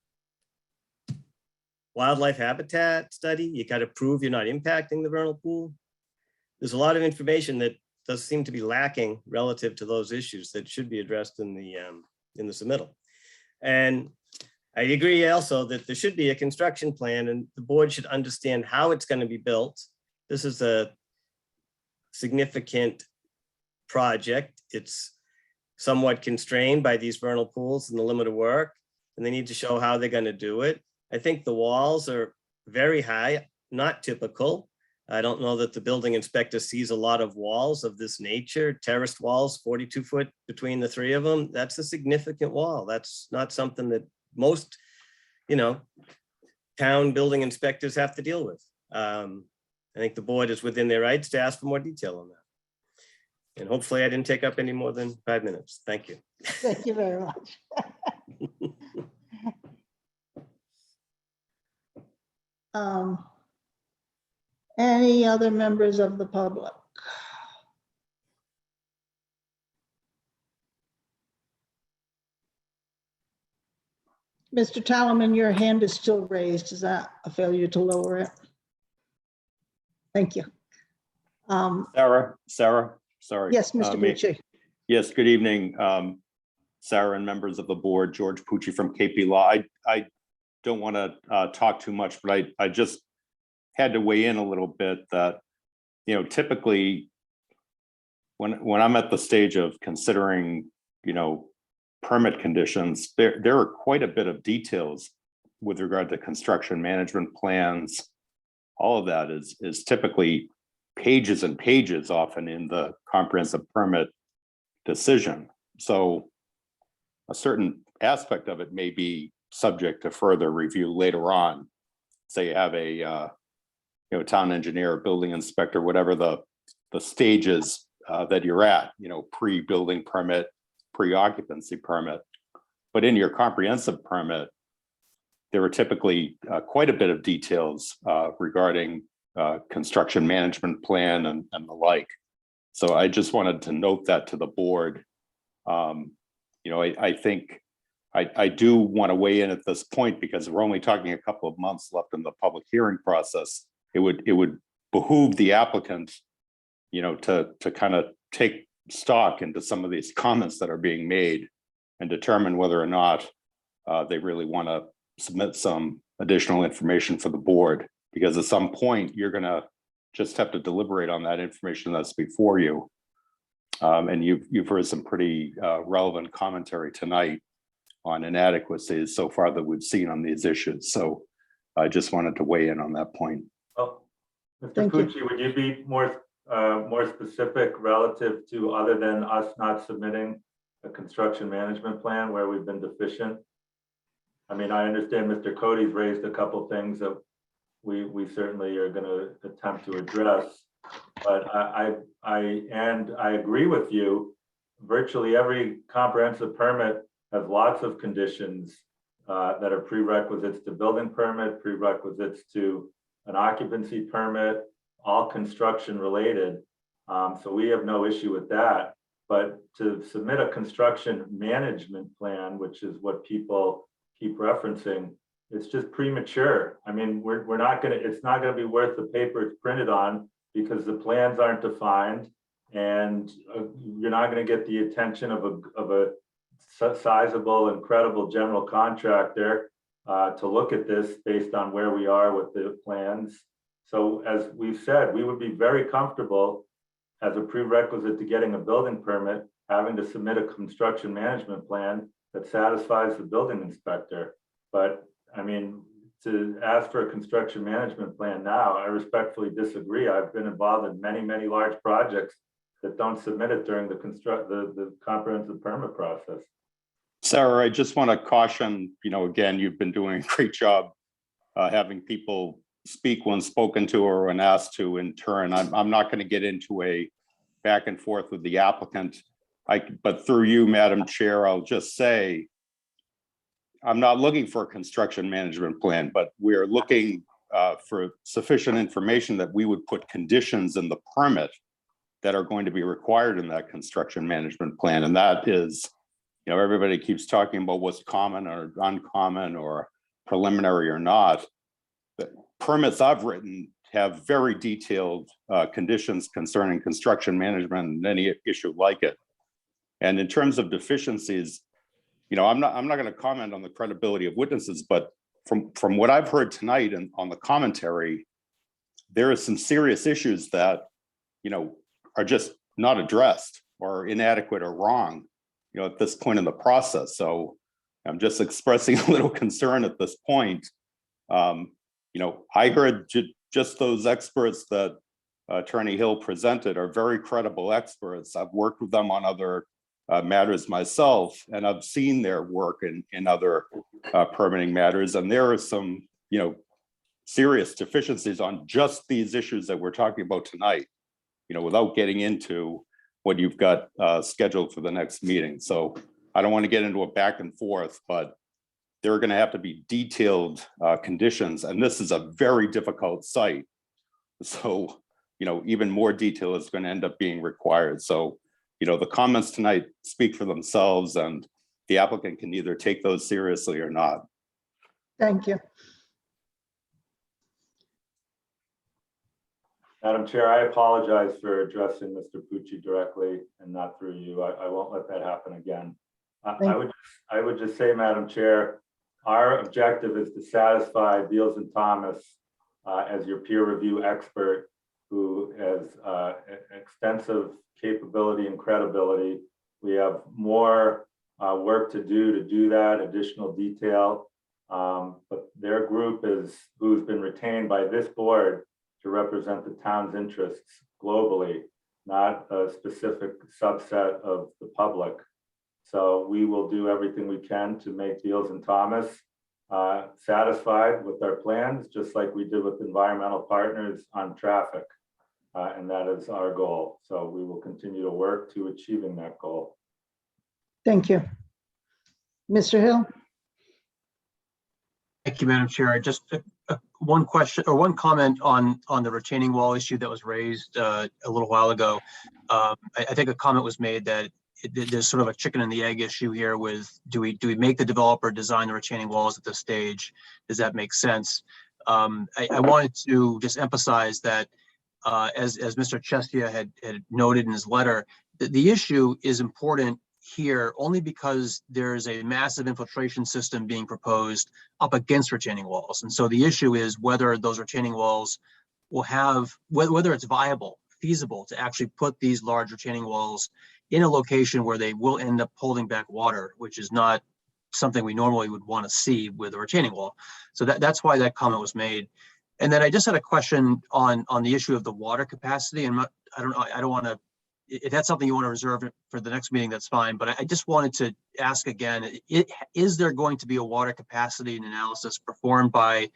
wildlife habitat study, you got to prove you're not impacting the vernal pool. There's a lot of information that does seem to be lacking relative to those issues that should be addressed in the submittal. And I agree also that there should be a construction plan, and the board should understand how it's going to be built. This is a significant project. It's somewhat constrained by these vernal pools and the limit of work, and they need to show how they're going to do it. I think the walls are very high, not typical. I don't know that the building inspector sees a lot of walls of this nature. Terraced walls, 42 foot between the 3 of them. That's a significant wall. That's not something that most, town building inspectors have to deal with. I think the board is within their rights to ask for more detail on that. And hopefully I didn't take up any more than 5 minutes. Thank you. Thank you very much. Any other members of the public? Mr. Talaman, your hand is still raised. Is that a failure to lower it? Thank you. Sarah, sorry. Yes, Mr. Bucci. Yes, good evening, Sarah and members of the board. George Pucci from KP Law. I don't want to talk too much, but I just had to weigh in a little bit that, typically when I'm at the stage of considering, permit conditions, there are quite a bit of details with regard to construction management plans. All of that is typically pages and pages often in the comprehensive permit decision. So a certain aspect of it may be subject to further review later on. Say you have a town engineer, building inspector, whatever the stages that you're at, pre-building permit, pre-occupancy permit. But in your comprehensive permit, there are typically quite a bit of details regarding construction management plan and the like. So I just wanted to note that to the board. I think I do want to weigh in at this point because we're only talking a couple of months left in the public hearing process. It would behoove the applicant, to kind of take stock into some of these comments that are being made and determine whether or not they really want to submit some additional information for the board. Because at some point, you're going to just have to deliberate on that information that's before you. And you've heard some pretty relevant commentary tonight on inadequacies so far that we've seen on these issues. So I just wanted to weigh in on that point. Well, Mr. Pucci, would you be more specific relative to, other than us not submitting a construction management plan where we've been deficient? I mean, I understand Mr. Cody's raised a couple things that we certainly are going to attempt to address, but I agree with you. Virtually every comprehensive permit has lots of conditions that are prerequisites to building permit, prerequisites to an occupancy permit, all construction related. So we have no issue with that. But to submit a construction management plan, which is what people keep referencing, it's just premature. I mean, it's not gonna be worth the paper it's printed on because the plans aren't defined, and you're not gonna get the attention of a sizable and credible general contractor to look at this based on where we are with the plans. So as we've said, we would be very comfortable as a prerequisite to getting a building permit, having to submit a construction management plan that satisfies the building inspector. But I mean, to ask for a construction management plan now, I respectfully disagree. I've been involved in many, many large projects that don't submit it during the comprehensive permit process. Sarah, I just want to caution, again, you've been doing a great job having people speak when spoken to or when asked to in turn. I'm not going to get into a back and forth with the applicant. But through you, Madam Chair, I'll just say, I'm not looking for a construction management plan, but we are looking for sufficient information that we would put conditions in the permit that are going to be required in that construction management plan. And that is, everybody keeps talking about what's common or uncommon or preliminary or not. The permits I've written have very detailed conditions concerning construction management and any issue like it. And in terms of deficiencies, I'm not going to comment on the credibility of witnesses, but from what I've heard tonight and on the commentary, there are some serious issues that, are just not addressed or inadequate or wrong, at this point in the process. So I'm just expressing a little concern at this point. I heard just those experts that Attorney Hill presented are very credible experts. I've worked with them on other matters myself, and I've seen their work in other permitting matters. And there are some, serious deficiencies on just these issues that we're talking about tonight, without getting into what you've got scheduled for the next meeting. So I don't want to get into a back and forth, but there are going to have to be detailed conditions. And this is a very difficult site. So, even more detail is going to end up being required. So, the comments tonight speak for themselves, and the applicant can either take those seriously or not. Thank you. Madam Chair, I apologize for addressing Mr. Pucci directly and not through you. I won't let that happen again. I would just say, Madam Chair, our objective is to satisfy Beals and Thomas as your peer review expert who has extensive capability and credibility. We have more work to do that, additional detail. But their group who's been retained by this board to represent the town's interests globally, not a specific subset of the public. So we will do everything we can to make Beals and Thomas satisfied with our plans, just like we did with environmental partners on traffic. And that is our goal. So we will continue to work to achieving that goal. Thank you. Mr. Hill? Thank you, Madam Chair. Just one question or one comment on the retaining wall issue that was raised a little while ago. I think a comment was made that there's sort of a chicken and the egg issue here with do we make the developer design the retaining walls at this stage? Does that make sense? I wanted to just emphasize that as Mr. Chestia had noted in his letter, the issue is important here only because there is a massive infiltration system being proposed up against retaining walls. And so the issue is whether those retaining walls will have, whether it's viable, feasible to actually put these large retaining walls in a location where they will end up holding back water, which is not something we normally would want to see with a retaining wall. So that's why that comment was made. And then I just had a question on the issue of the water capacity. And I don't want to, if that's something you want to reserve for the next meeting, that's fine. But I just wanted to ask again, is there going to be a water capacity analysis performed by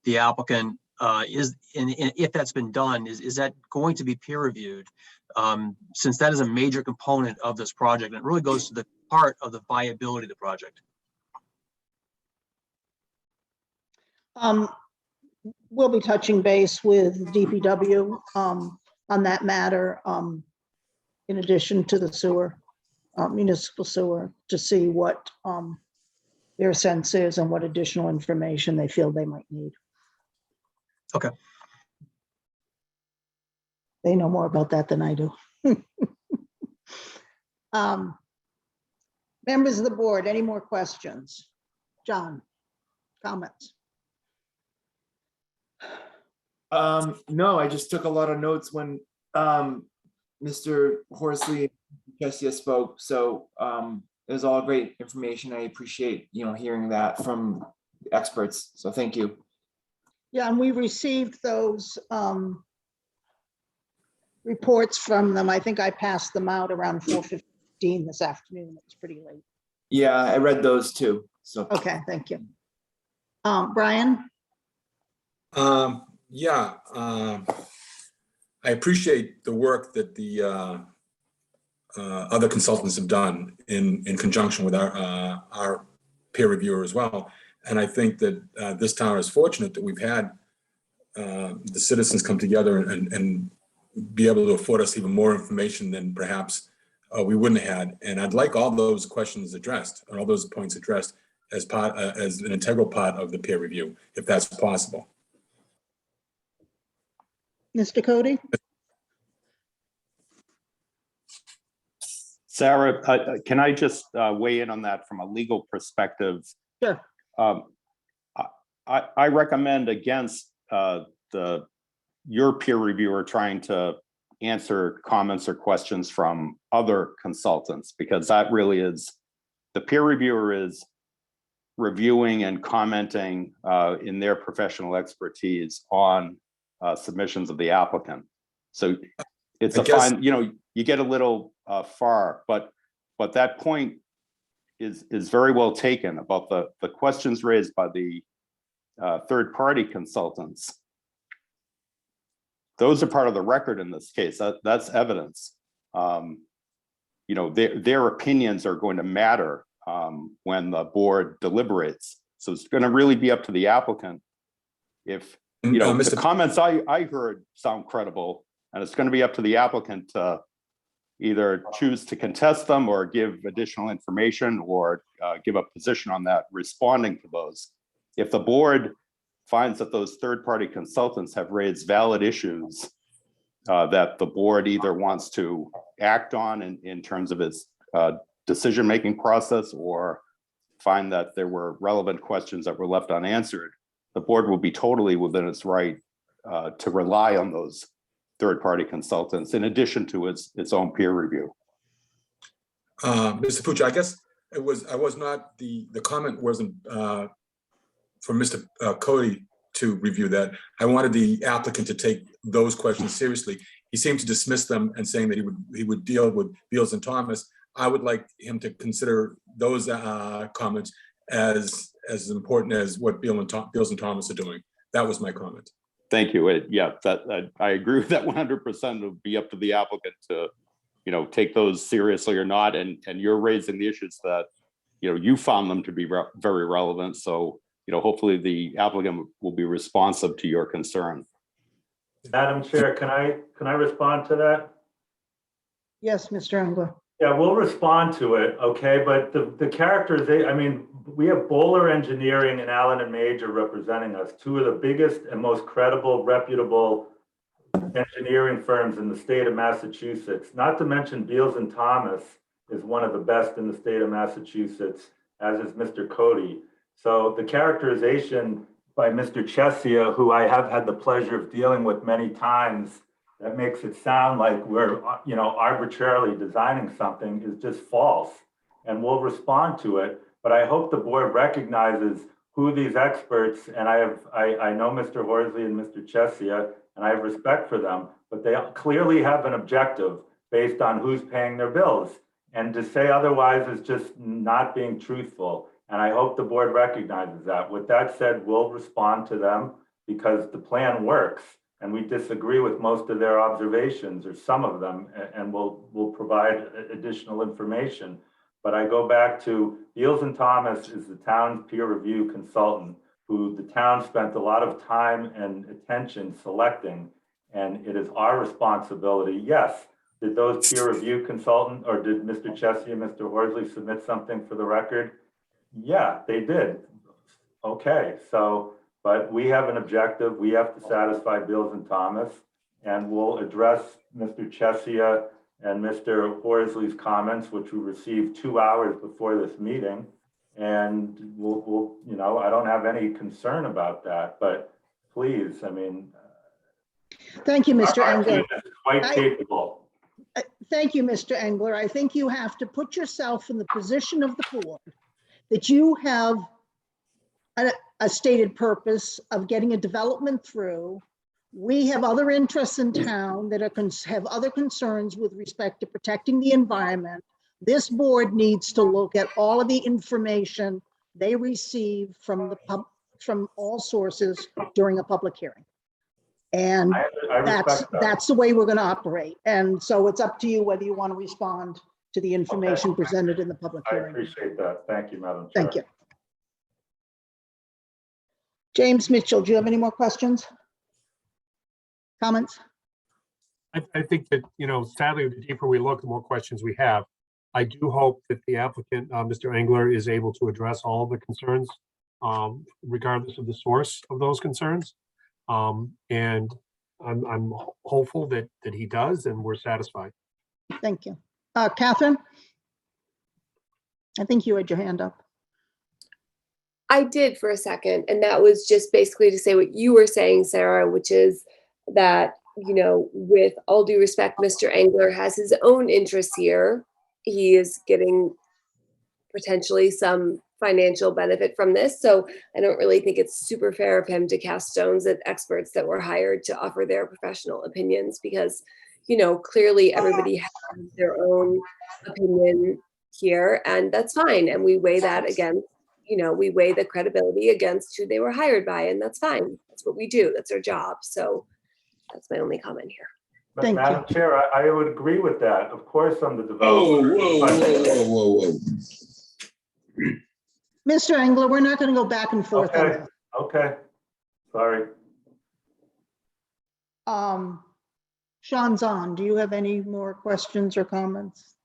the applicant? If that's been done, is that going to be peer reviewed? Since that is a major component of this project, and it really goes to the heart of the viability of the project. We'll be touching base with DPW on that matter, in addition to the sewer, municipal sewer, to see what their sense is and what additional information they feel they might need. Okay. They know more about that than I do. Members of the board, any more questions? John, comments? No, I just took a lot of notes when Mr. Horsley and Jessia spoke. So it was all great information. I appreciate, hearing that from experts. So thank you. Yeah, and we received those reports from them. I think I passed them out around 4:15 this afternoon. It's pretty late. Yeah, I read those too. So okay, thank you. Brian? Yeah, I appreciate the work that the other consultants have done in conjunction with our peer reviewer as well. And I think that this town is fortunate that we've had the citizens come together and be able to afford us even more information than perhaps we wouldn't have had. And I'd like all those questions addressed, or all those points addressed as as an integral part of the peer review, if that's possible. Mr. Cody? Sarah, can I just weigh in on that from a legal perspective? Sure. I recommend against your peer reviewer trying to answer comments or questions from other consultants, because that really is, the peer reviewer is reviewing and commenting in their professional expertise on submissions of the applicant. So it's a fine, you get a little far, but that point is very well taken about the questions raised by the third-party consultants. Those are part of the record in this case. That's evidence. Their opinions are going to matter when the board deliberates. So it's going to really be up to the applicant. If the comments I heard sound credible, and it's going to be up to the applicant to either choose to contest them or give additional information or give a position on that, responding to those. If the board finds that those third-party consultants have raised valid issues that the board either wants to act on in terms of its decision-making process, or find that there were relevant questions that were left unanswered, the board will be totally within its right to rely on those third-party consultants in addition to its own peer review. Mr. Pucci, I guess I was not, the comment wasn't for Mr. Cody to review that. I wanted the applicant to take those questions seriously. He seemed to dismiss them and saying that he would deal with Beals and Thomas. I would like him to consider those comments as important as what Beals and Thomas are doing. That was my comment. Thank you. Yeah, I agree with that 100%. It'll be up to the applicant to, take those seriously or not. And you're raising the issues that, you found them to be very relevant. So, hopefully the applicant will be responsive to your concern. Madam Chair, can I respond to that? Yes, Mr. Engler. Yeah, we'll respond to it, okay? But the characterization, I mean, we have Bowler Engineering and Allen and Major representing us, two of the biggest and most credible, reputable engineering firms in the state of Massachusetts. Not to mention Beals and Thomas is one of the best in the state of Massachusetts, as is Mr. Cody. So the characterization by Mr. Chesia, who I have had the pleasure of dealing with many times, that makes it sound like we're, arbitrarily designing something, is just false. And we'll respond to it. But I hope the board recognizes who these experts, and I know Mr. Horsley and Mr. Chesia, and I have respect for them, but they clearly have an objective based on who's paying their bills. And to say otherwise is just not being truthful. And I hope the board recognizes that. With that said, we'll respond to them because the plan works. And we disagree with most of their observations, or some of them, and we'll provide additional information. But I go back to Beals and Thomas is the town's peer review consultant, who the town spent a lot of time and attention selecting, and it is our responsibility. Yes, did those peer review consultant, or did Mr. Chesia and Mr. Horsley submit something for the record? Yeah, they did. Okay, so. But we have an objective. We have to satisfy Beals and Thomas, and we'll address Mr. Chesia and Mr. Horsley's comments, which we received 2 hours before this meeting. And we'll I don't have any concern about that, but please, I mean. Thank you, Mr. Our Engler. team is quite capable. Thank you, Mr. Engler. I think you have to put yourself in the position of the board that you have a stated purpose of getting a development through. We have other interests in town that have other concerns with respect to protecting the environment. This board needs to look at all of the information they receive from from all sources during a public hearing. And I respect that. that's the way we're going to operate. And so it's up to you whether you want to respond to the information presented in the public I hearing. appreciate that. Thank you, Madam Chair. Thank you. James Mitchell, do you have any more questions? Comments? I think that, sadly, the deeper we look, the more questions we have. I do hope that the applicant, Mr. Engler, is able to address all of the concerns, regardless of the source of those concerns. And I'm hopeful that he does, and we're satisfied. Thank you. Catherine? I think you had your hand up. I did for a second, and that was just basically to say what you were saying, Sarah, which is that, with all due respect, Mr. Engler has his own interests here. He is getting potentially some financial benefit from this. So I don't really think it's super fair of him to cast stones at experts that were hired to offer their professional opinions, because, clearly everybody has their own opinion here, and that's fine. And we weigh that against, we weigh the credibility against who they were hired by, and that's fine. That's what we do. That's our job. So that's my only comment here. But Thank you. Madam Chair, I would agree with that. Of course, I'm the developer. Whoa. Mr. Engler, we're not going to go back and forth on Okay, this. okay. Sorry. Sean Zahn, do you have any more questions or comments?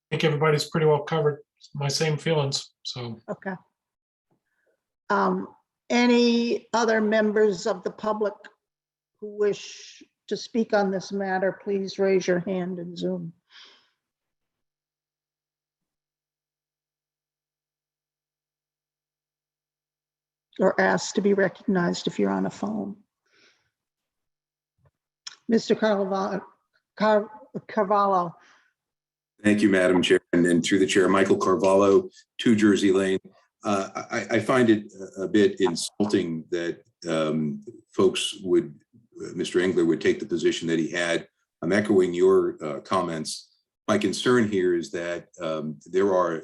I think everybody's pretty well covered my same feelings, so. Okay. Any other members of the public who who wish to speak on this matter, please raise your hand in Zoom. Or ask to be recognized if you're on a phone. Mr. Carvalho. Thank you, Madam Chair, and through the chair, Michael Carvalho, 2 Jersey Lane. I find it a bit insulting that folks would, Mr. Engler would take the position that he had. I'm echoing your comments. My concern here is that there are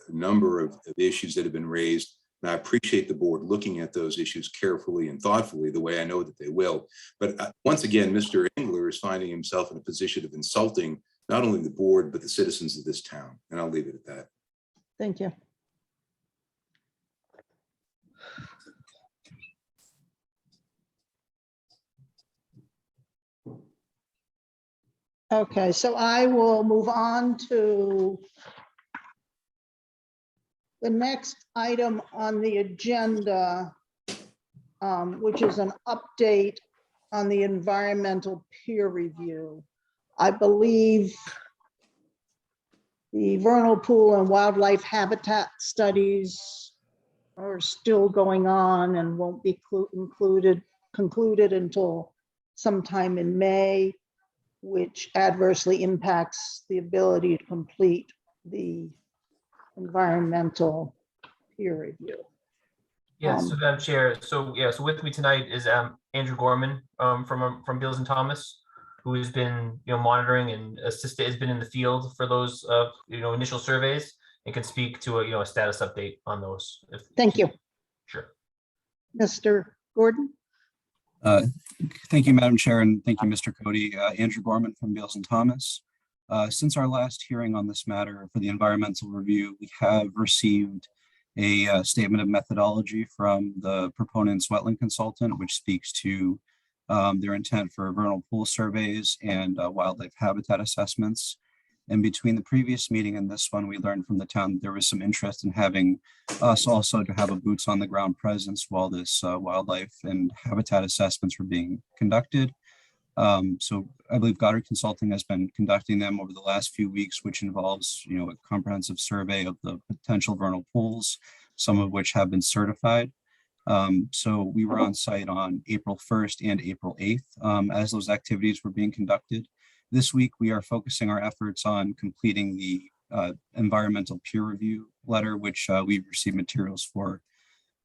a number of issues that have been raised, and I appreciate the board looking at those issues carefully and thoughtfully the way I know that they will. But once again, Mr. Engler is finding himself in a position of insulting not only the board, but the citizens of this town. And I'll leave it at that. Thank you. Okay, so I will move on to the next item on the agenda, which is an update on the environmental peer review. I believe the vernal pool and wildlife habitat studies are still going on and won't be concluded until sometime in May, which adversely impacts the ability to complete the environmental peer review. Yes, so Madam Chair, so with me tonight is Andrew Gorman from Beals and Thomas, who has been monitoring and assisted, has been in the field for those initial surveys and can speak to a status update on those. Thank you. Sure. Mr. Gordon. Thank you, Madam Chair, and thank you, Mr. Cody. Andrew Gorman from Beals and Thomas. Since our last hearing on this matter for the environmental review, we have received a statement of methodology from the proponent's wetland consultant, which speaks to their intent for vernal pool surveys and wildlife habitat assessments. And between the previous meeting and this one, we learned from the town that there was some interest in having us also to have a boots on the ground presence while this wildlife and habitat assessments were being conducted. So I believe Goddard Consulting has been conducting them over the last few weeks, which involves, a comprehensive survey of the potential vernal pools, some of which have been certified. So we were on site on April 1st and April 8th as those activities were being conducted. This week, we are focusing our efforts on completing the environmental peer review letter, which we received materials for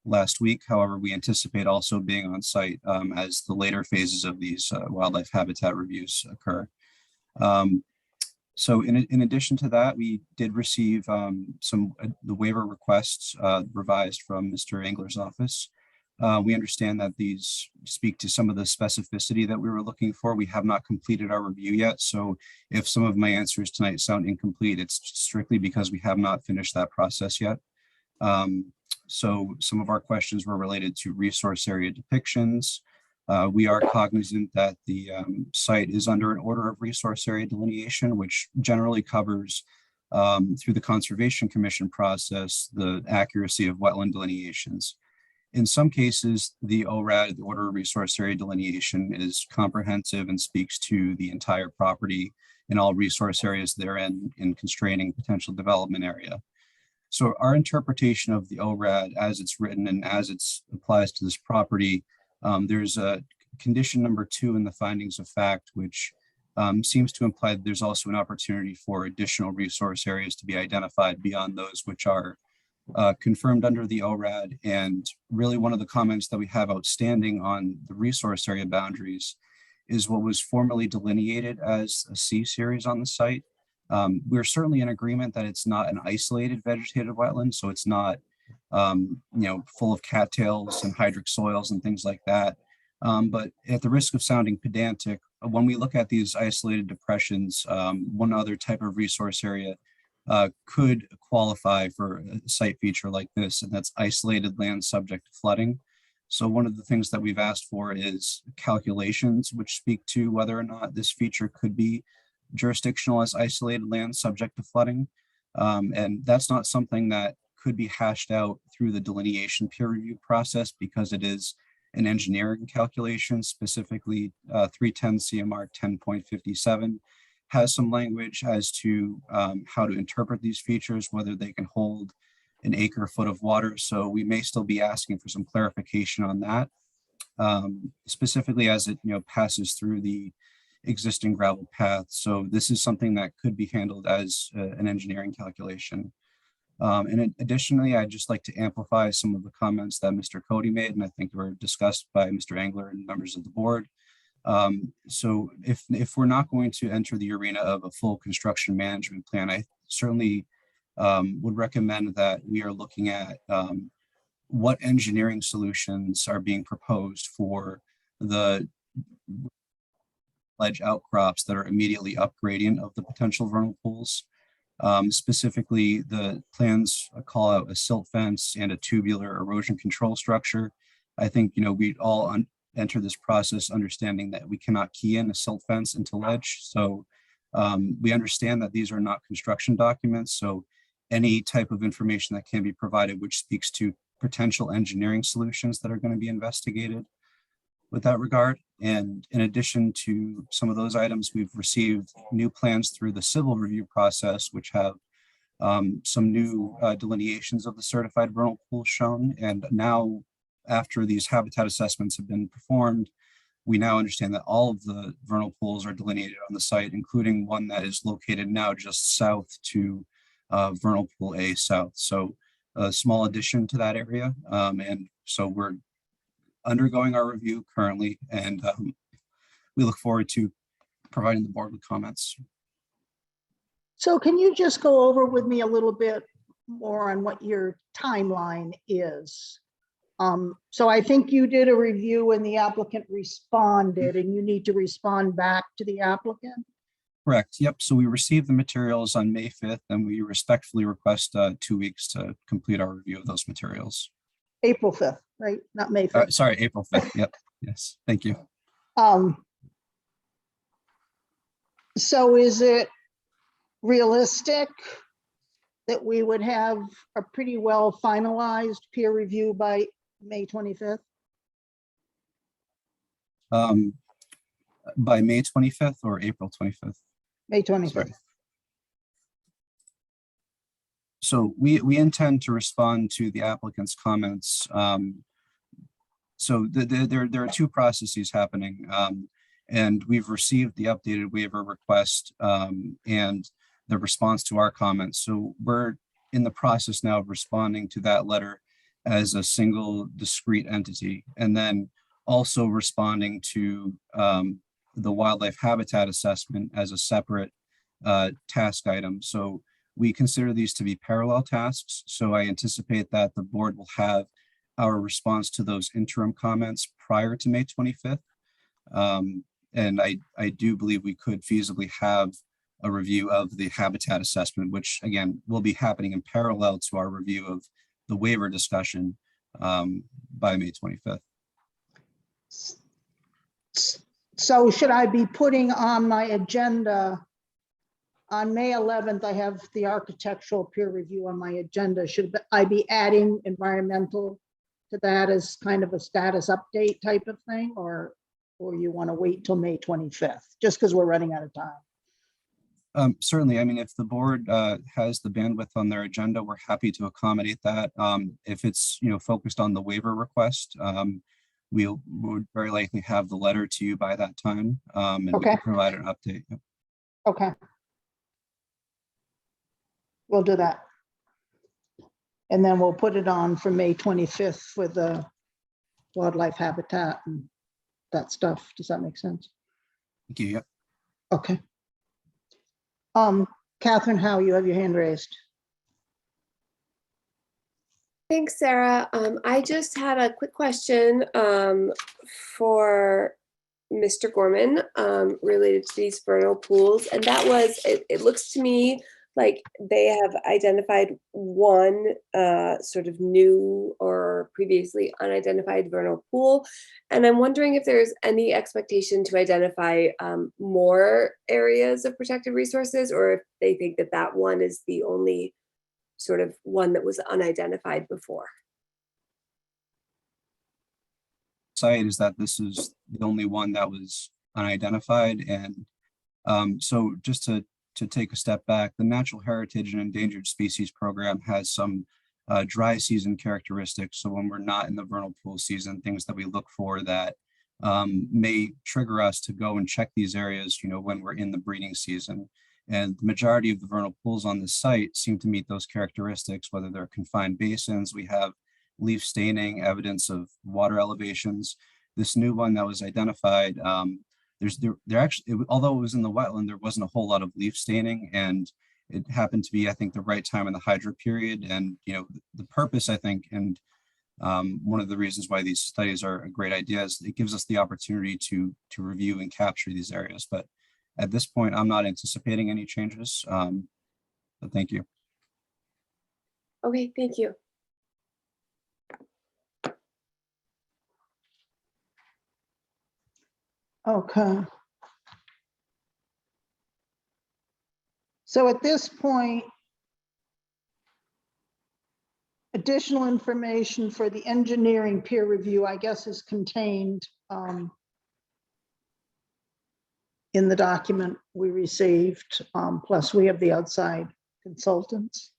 last week. However, we anticipate also being on site as the later phases of these wildlife habitat reviews occur. So in addition to that, we did receive the waiver requests revised from Mr. Engler's office. We understand that these speak to some of the specificity that we were looking for. We have not completed our review yet. So if some of my answers tonight sound incomplete, it's strictly because we have not finished that process yet. So some of our questions were related to resource area depictions. We are cognizant that the site is under an order of resource area delineation, which generally covers through the Conservation Commission process, the accuracy of wetland delineations. In some cases, the ORAD, the Order of Resource Area Delineation, is comprehensive and speaks to the entire property and all resource areas therein in constraining potential development area. So our interpretation of the ORAD as it's written and as it applies to this property, there's a condition number 2 in the findings of fact, which seems to imply that there's also an opportunity for additional resource areas to be identified beyond those which are confirmed under the ORAD. And really one of the comments that we have outstanding on the resource area boundaries is what was formerly delineated as a C series on the site. We're certainly in agreement that it's not an isolated vegetative wetland, so it's not full of cattails and hydric soils and things like that. But at the risk of sounding pedantic, when we look at these isolated depressions, one other type of resource area could qualify for a site feature like this, and that's isolated land subject to flooding. So one of the things that we've asked for is calculations which speak to whether or not this feature could be jurisdictional as isolated land subject to flooding. And that's not something that could be hashed out through the delineation peer review process because it is an engineering calculation, specifically 310 CMR 10.57 has some language as to how to interpret these features, whether they can hold an acre foot of water. So we may still be asking for some clarification on that, specifically as it passes through the existing gravel path. So this is something that could be handled as an engineering calculation. And additionally, I'd just like to amplify some of the comments that Mr. Cody made, and I think were discussed by Mr. Engler and members of the board. So if we're not going to enter the arena of a full construction management plan, I certainly would recommend that we are looking at what engineering solutions are being proposed for the ledge outcrops that are immediately upgrading of the potential vernal pools. Specifically, the plans call out a silt fence and a tubular erosion control structure. I think, we all enter this process understanding that we cannot key in a silt fence into ledge. So we understand that these are not construction documents. So any type of information that can be provided, which speaks to potential engineering solutions that are going to be investigated with that regard. And in addition to some of those items, we've received new plans through the civil review process, which have some new delineations of the certified vernal pool shown. And now, after these habitat assessments have been performed, we now understand that all of the vernal pools are delineated on the site, including one that is located now just south to vernal pool A south. So a small addition to that area. And so we're undergoing our review currently, and we look forward to providing the board with comments. So can you just go over with me a little bit more on what your timeline is? So I think you did a review and the applicant responded, and you need to respond back to the applicant? Correct. Yep. So we received the materials on May 5th, and we respectfully request 2 weeks to complete our review of those materials. April 5th, right? Not May 5th. Sorry, April 5th. Yep. Yes. Thank you. So is it realistic that we would have a pretty well finalized peer review by May 25th? By May 25th or April 25th? May 25th. Sorry. So we intend to respond to the applicant's comments. So there are two processes happening, and we've received the updated waiver request and the response to our comments. So we're in the process now of responding to that letter as a single discrete entity, and then also responding to the wildlife habitat assessment as a separate task item. So we consider these to be parallel tasks. So I anticipate that the board will have our response to those interim comments prior to May 25th. And I do believe we could feasibly have a review of the habitat assessment, which again, will be happening in parallel to our review of the waiver discussion by May 25th. So should I be putting on my agenda, on May 11th, I have the architectural peer review on my agenda. Should I be adding environmental to that as kind of a status update type of thing, or you want to wait till May 25th, just because we're running out of time? Certainly. I mean, if the board has the bandwidth on their agenda, we're happy to accommodate that. If it's focused on the waiver request, we'll very likely have the letter to you by that time, and we can provide an update. Yep. Okay. We'll do that. And then we'll put it on for May 25th for the wildlife habitat and that stuff. Does that make sense? Thank you. Yep. Okay. Catherine Howe, you have your hand raised. Thanks, Sarah. I just had a quick question for Mr. Gorman related to these vernal pools. And that was, it looks to me like they have identified one sort of new or previously unidentified vernal pool. And I'm wondering if there's any expectation to identify more areas of protected resources, or if they think that that one is the only sort of one that was unidentified before. site is that this is the only one that was unidentified. And so just to take a step back, the Natural Heritage and Endangered Species Program has some dry season characteristics. So when we're not in the vernal pool season, things that we look for that may trigger us to go and check these areas, when we're in the breeding season. And the majority of the vernal pools on the site seem to meet those characteristics, whether they're confined basins. We have leaf staining, evidence of water elevations. This new one that was identified, there actually, although it was in the wetland, there wasn't a whole lot of leaf staining, and it happened to be, I think, the right time in the hydro period. And the purpose, I think, and one of the reasons why these studies are a great idea is it gives us the opportunity to review and capture these areas. But at this point, I'm not anticipating any changes. But thank you. Okay, thank you. Okay. So at this point, additional information for the engineering peer review, I guess, is contained in the document we received, plus we have the outside consultants.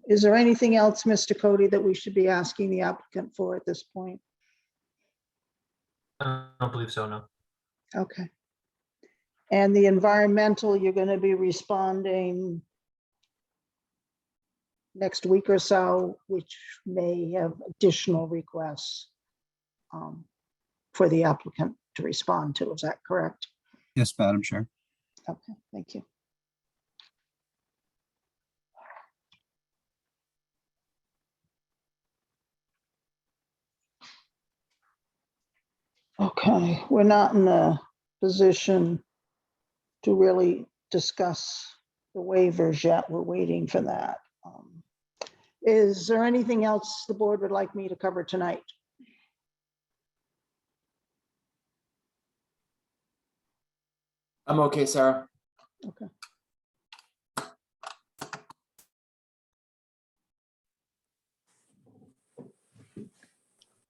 Is there anything else, Mr. Cody, that we should be asking the applicant for at this point? I don't believe so, no. Okay. And the environmental, you're going to be responding next week or so, which may have additional requests for the applicant to respond to. Is that correct? Yes, Madam Chair. Okay, thank you. Okay, we're not in a position to really discuss the waivers yet. We're waiting for that. Is there anything else the board would like me to cover tonight? I'm okay, Sarah. Okay.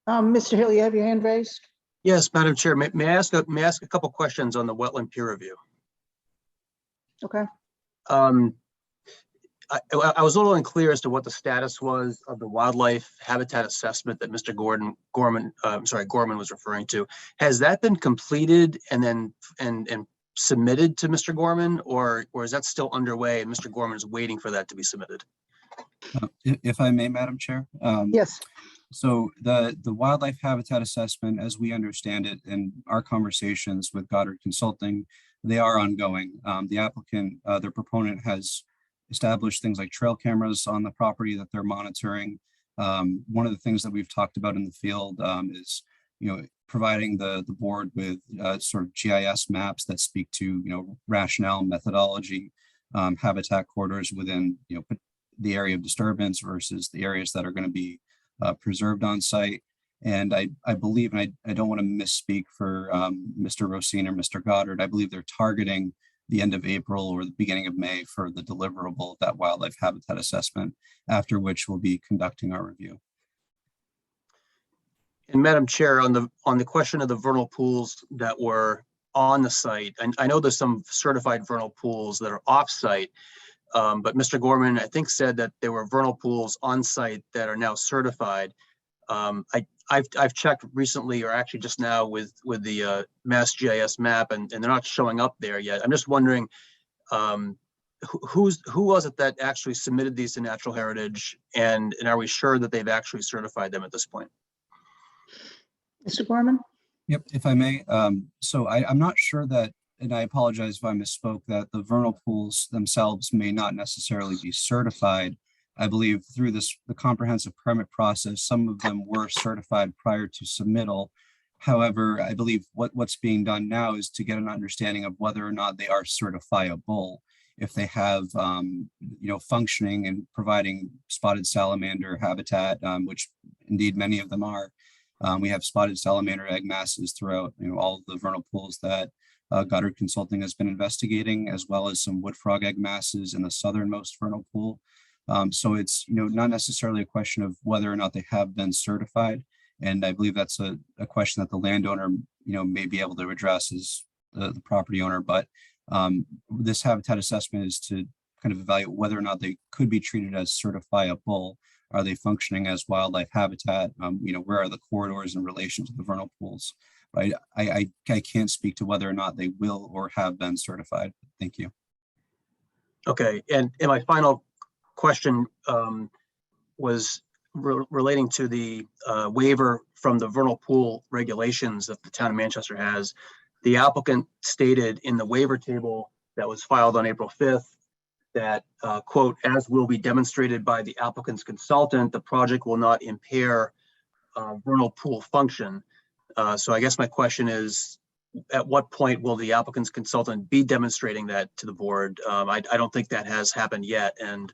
Mr. Hill, you have your hand raised? Yes, Madam Chair, may I ask a couple questions on the wetland peer review? Okay. I was a little unclear as to what the status was of the wildlife habitat assessment that Mr. Gorman was referring to. Has that been completed and then submitted to Mr. Gorman, or is that still underway and Mr. Gorman is waiting for that to be submitted? If I may, Madam Chair. Yes. So the wildlife habitat assessment, as we understand it in our conversations with Goddard Consulting, they are ongoing. The applicant, their proponent, has established things like trail cameras on the property that they're monitoring. One of the things that we've talked about in the field is, providing the board with sort of GIS maps that speak to, rationale, methodology, habitat corridors within, the area of disturbance versus the areas that are going to be preserved on site. And I believe, and I don't want to misspeak for Mr. Rosine or Mr. Goddard, I believe they're targeting the end of April or the beginning of May for the deliverable of that wildlife habitat assessment, after which we'll be conducting our review. And Madam Chair, on the question of the vernal pools that were on the site, and I know there's some certified vernal pools that are off-site, but Mr. Gorman, I think, said that there were vernal pools on site that are now certified. I've checked recently, or actually just now, with the Mass GIS map, and they're not showing up there yet. I'm just wondering, who was it that actually submitted these to Natural Heritage, and are we sure that they've actually certified them at this point? Mr. Gorman? Yep, if I may. So I'm not sure that, and I apologize if I misspoke, that the vernal pools themselves may not necessarily be certified. I believe through the comprehensive permit process, some of them were certified prior to submittal. However, I believe what's being done now is to get an understanding of whether or not they are certifiable. If they have, functioning and providing spotted salamander habitat, which indeed many of them are. We have spotted salamander egg masses throughout, all of the vernal pools that Goddard Consulting has been investigating, as well as some wood frog egg masses in the southernmost vernal pool. So it's not necessarily a question of whether or not they have been certified. And I believe that's a question that the landowner, may be able to address as the property owner, but this habitat assessment is to kind of evaluate whether or not they could be treated as certifiable. Are they functioning as wildlife habitat? Where are the corridors in relation to the vernal pools? Right. I can't speak to whether or not they will or have been certified. Thank you. Okay, and my final question was relating to the waiver from the vernal pool regulations that the town of Manchester has. The applicant stated in the waiver table that was filed on April 5th that, quote, as will be demonstrated by the applicant's consultant, the project will not impair vernal pool function. So I guess my question is, at what point will the applicant's consultant be demonstrating that to the board? I don't think that has happened yet. And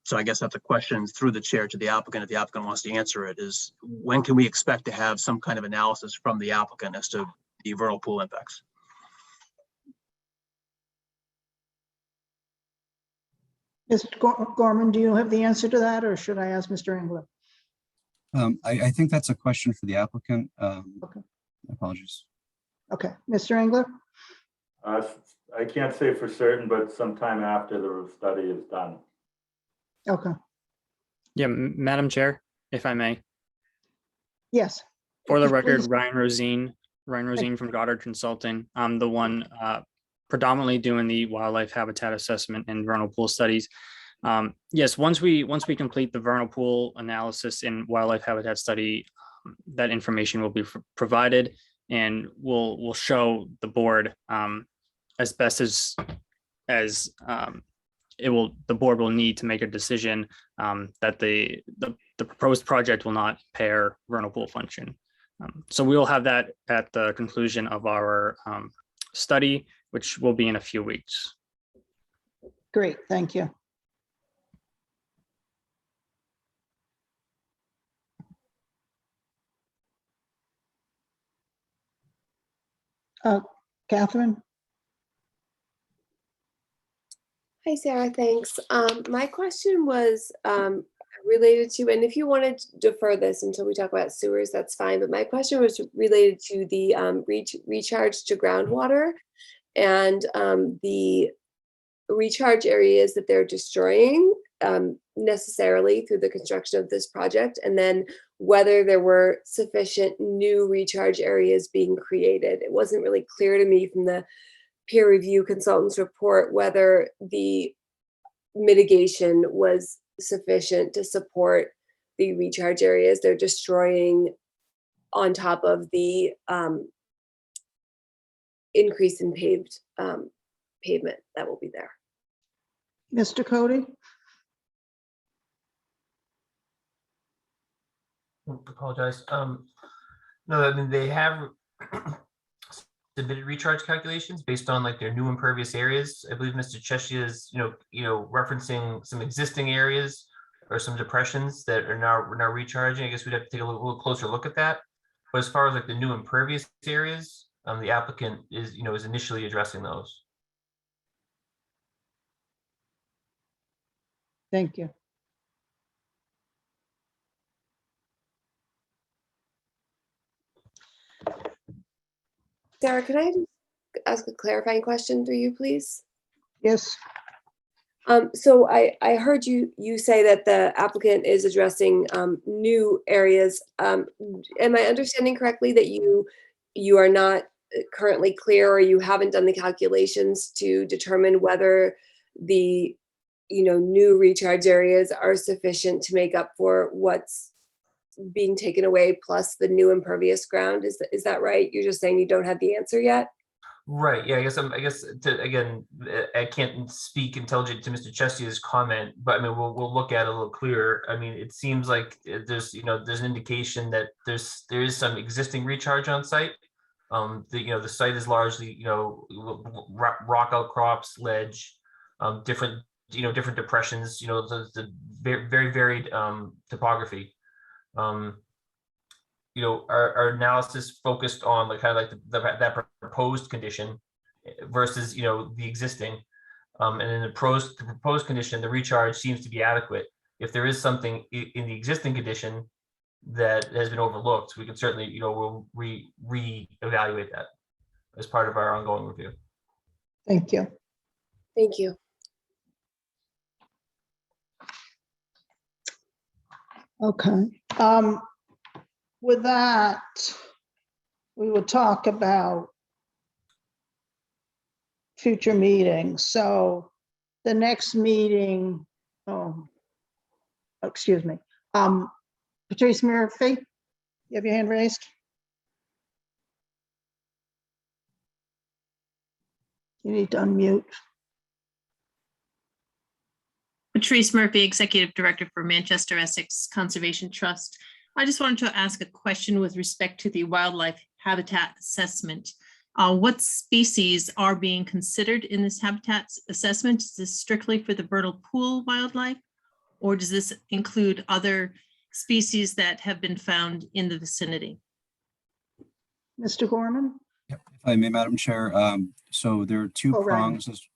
so I guess that's a question through the chair to the applicant, if the applicant wants to answer it, is when can we expect to have some kind of analysis from the applicant as to the vernal pool impacts? Mr. Gorman, do you have the answer to that, or should I ask Mr. Engler? I think that's a question for the applicant. Okay. Apologies. Okay, Mr. Engler? I can't say for certain, but sometime after the study is done. Okay, Yeah, Madam Chair, if I may. yes. For the Please. record, Ryan Rosine from Goddard Consulting. I'm the one predominantly doing the wildlife habitat assessment and vernal pool studies. Yes, once we complete the vernal pool analysis and wildlife habitat study, that information will be provided, and we'll show the board as best as the board will need to make a decision that the proposed project will not impair vernal pool function. So we will have that at the conclusion of our study, which will be in a few weeks. Great, thank you. Catherine? Hi, Sarah, thanks. My question was related to, and if you want to defer this until we talk about sewers, that's fine, but my question was related to the recharge to groundwater and the recharge areas that they're destroying necessarily through the construction of this project, and then whether there were sufficient new recharge areas being created. It wasn't really clear to me from the peer review consultant's report whether the mitigation was sufficient to support the recharge areas they're destroying on top of the increase in pavement that will be there. Mr. Cody? Apologize. No, I mean, they have submitted recharge calculations based on like their new impervious areas. I believe Mr. Cheshire is, referencing some existing areas or some depressions that are now recharging. I guess we'd have to take a little closer look at that. But as far as like the new impervious areas, the applicant is initially addressing those. Thank you. Sarah, can I ask a clarifying question through you, please? Yes. So I heard you say that the applicant is addressing new areas. Am I understanding correctly that you are not currently clear, or you haven't done the calculations to determine whether the new recharge areas are sufficient to make up for what's being taken away plus the new impervious ground? Is that right? You're just saying you don't have the answer yet? Right. Yeah. I can't speak intelligent to Mr. Chestier's comment, but I mean, we'll look at it a little clearer. I mean, it seems like there's an indication that there is some existing recharge on site. The site is largely, rock outcrops, ledge, different depressions, the very, very varied topography. Our analysis focused on that proposed condition versus the existing, and in the proposed condition, the recharge seems to be adequate. If there is something in the existing condition, that has been overlooked, we can certainly, you know, we'll reevaluate that as part of our ongoing review. Thank you. Thank you. Okay. With that, we will talk about future meetings. So the next meeting, excuse me, Patrice Murphy, you have your hand raised? You need to unmute. Patrice Murphy, Executive Director for Manchester Essex Conservation Trust. I just wanted to ask a question with respect to the wildlife habitat assessment. What species are being considered in this habitat assessment? Is this strictly for the Vernal Pool wildlife, or does this include other species that have been found in the vicinity? Mr. Gorman? If I may, Madam Chair, so there are two Oh, Ryan. prongs.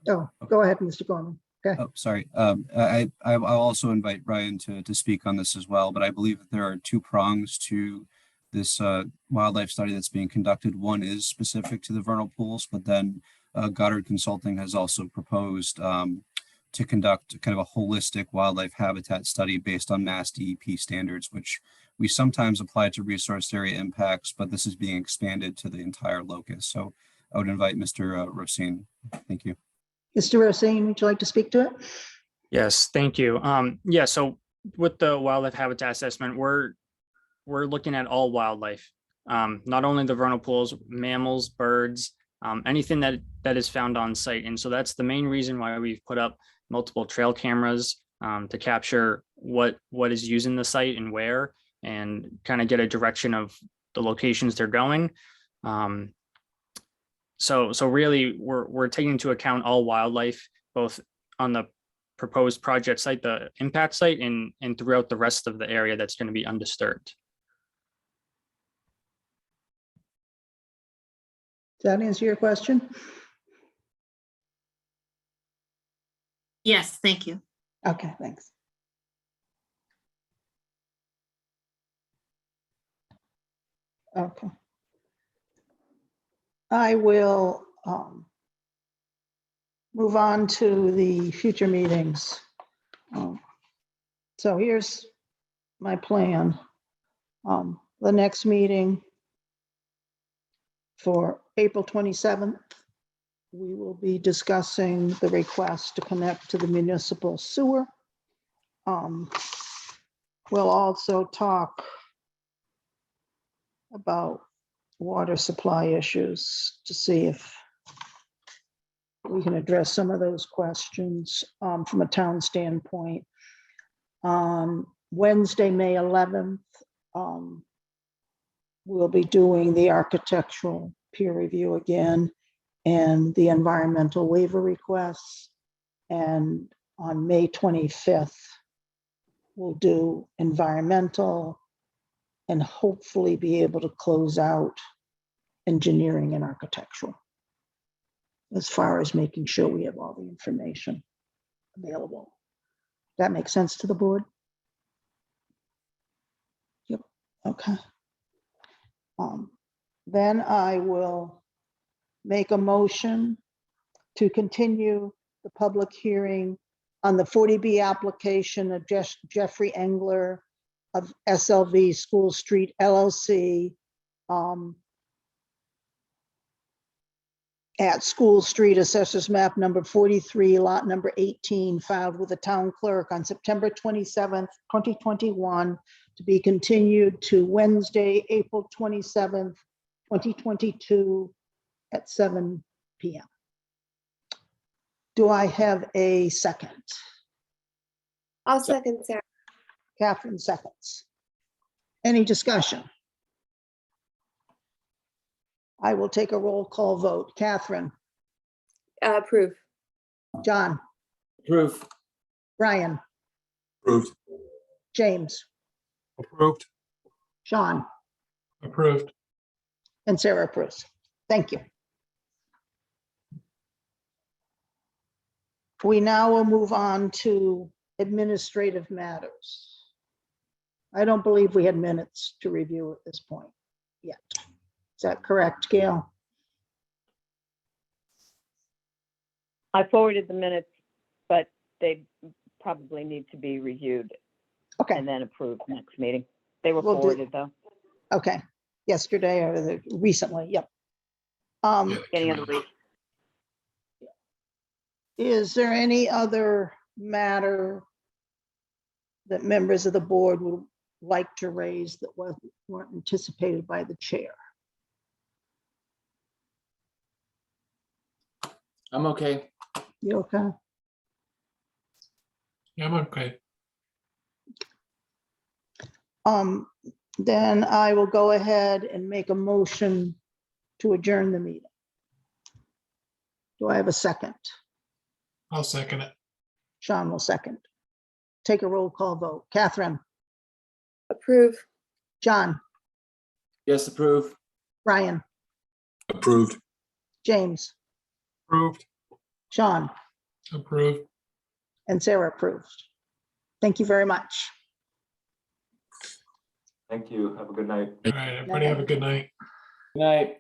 Oh, go ahead, Mr. Gorman. Okay. Oh, sorry. I'll also invite Ryan to speak on this as well, but I believe that there are two prongs to this wildlife study that's being conducted. One is specific to the vernal pools, but then Goddard Consulting has also proposed to conduct kind of a holistic wildlife habitat study based on Mass DEP standards, which we sometimes apply to resource area impacts, but this is being expanded to the entire locus. So I would invite Mr. Rosine. Thank you. Mr. Rosine, would you like to speak to it? Yes, thank you. Yeah, so with the wildlife habitat assessment, we're looking at all wildlife, not only the vernal pools, mammals, birds, anything that is found on site. And so that's the main reason why we've put up multiple trail cameras to capture what is using the site and where, and kind of get a direction of the locations they're going. So really, we're taking into account all wildlife, both on the proposed project site, the impact site, and throughout the rest of the area that's going to be undisturbed. Does that answer your question? Yes, thank you. Okay, thanks. Okay. I will move on to the future meetings. So here's my plan. The next meeting for April 27th, we will be discussing the request to connect to the municipal sewer. We'll also talk about water supply issues to see if we can address some of those questions from a town standpoint. On Wednesday, May 11th, we'll be doing the architectural peer review again and the environmental waiver requests. And on May 25th, we'll do environmental and hopefully be able to close out engineering and architectural, as far as making sure we have all the information available. That makes sense to the board? Yep, okay. Then I will make a motion to continue the public hearing on the 40B application of Jeffrey Engler of SLV School Street LLC at School Street, Assessors Map number 43, lot number 18, filed with the town clerk on September 27th, 2021, to be continued to Wednesday, April 27th, 2022 at 7 p.m. Do I have a second? I'll second, Sarah. Catherine seconds. Any discussion? I will take a roll call vote. Catherine? Approve. John? Approve. Brian? Approved. James? Approved. Sean? Approved. And Sarah approves. Thank you. We now will move on to administrative matters. I don't believe we had minutes to review at this point yet. Is that correct, Gail? I forwarded the minutes, but they probably need to be reviewed. Okay. And then approved next meeting. They were Will do. forwarded though. Okay, yesterday or recently, yep. Beginning of the week. Is there any other matter that members of the board would like to raise that weren't anticipated by the chair? I'm okay. You okay? Yeah, I'm okay. Then I will go ahead and make a motion to adjourn the meeting. Do I have a second? I'll second it. Sean will second. Take a roll call vote. Catherine, Approve. John, Yes, approve. Ryan, Approved. James, Approved. Sean, Approved. and Sarah approved. Thank you very much. Thank you. Have a good night. All right, everybody have a good night. Good night.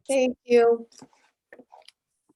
Thank you.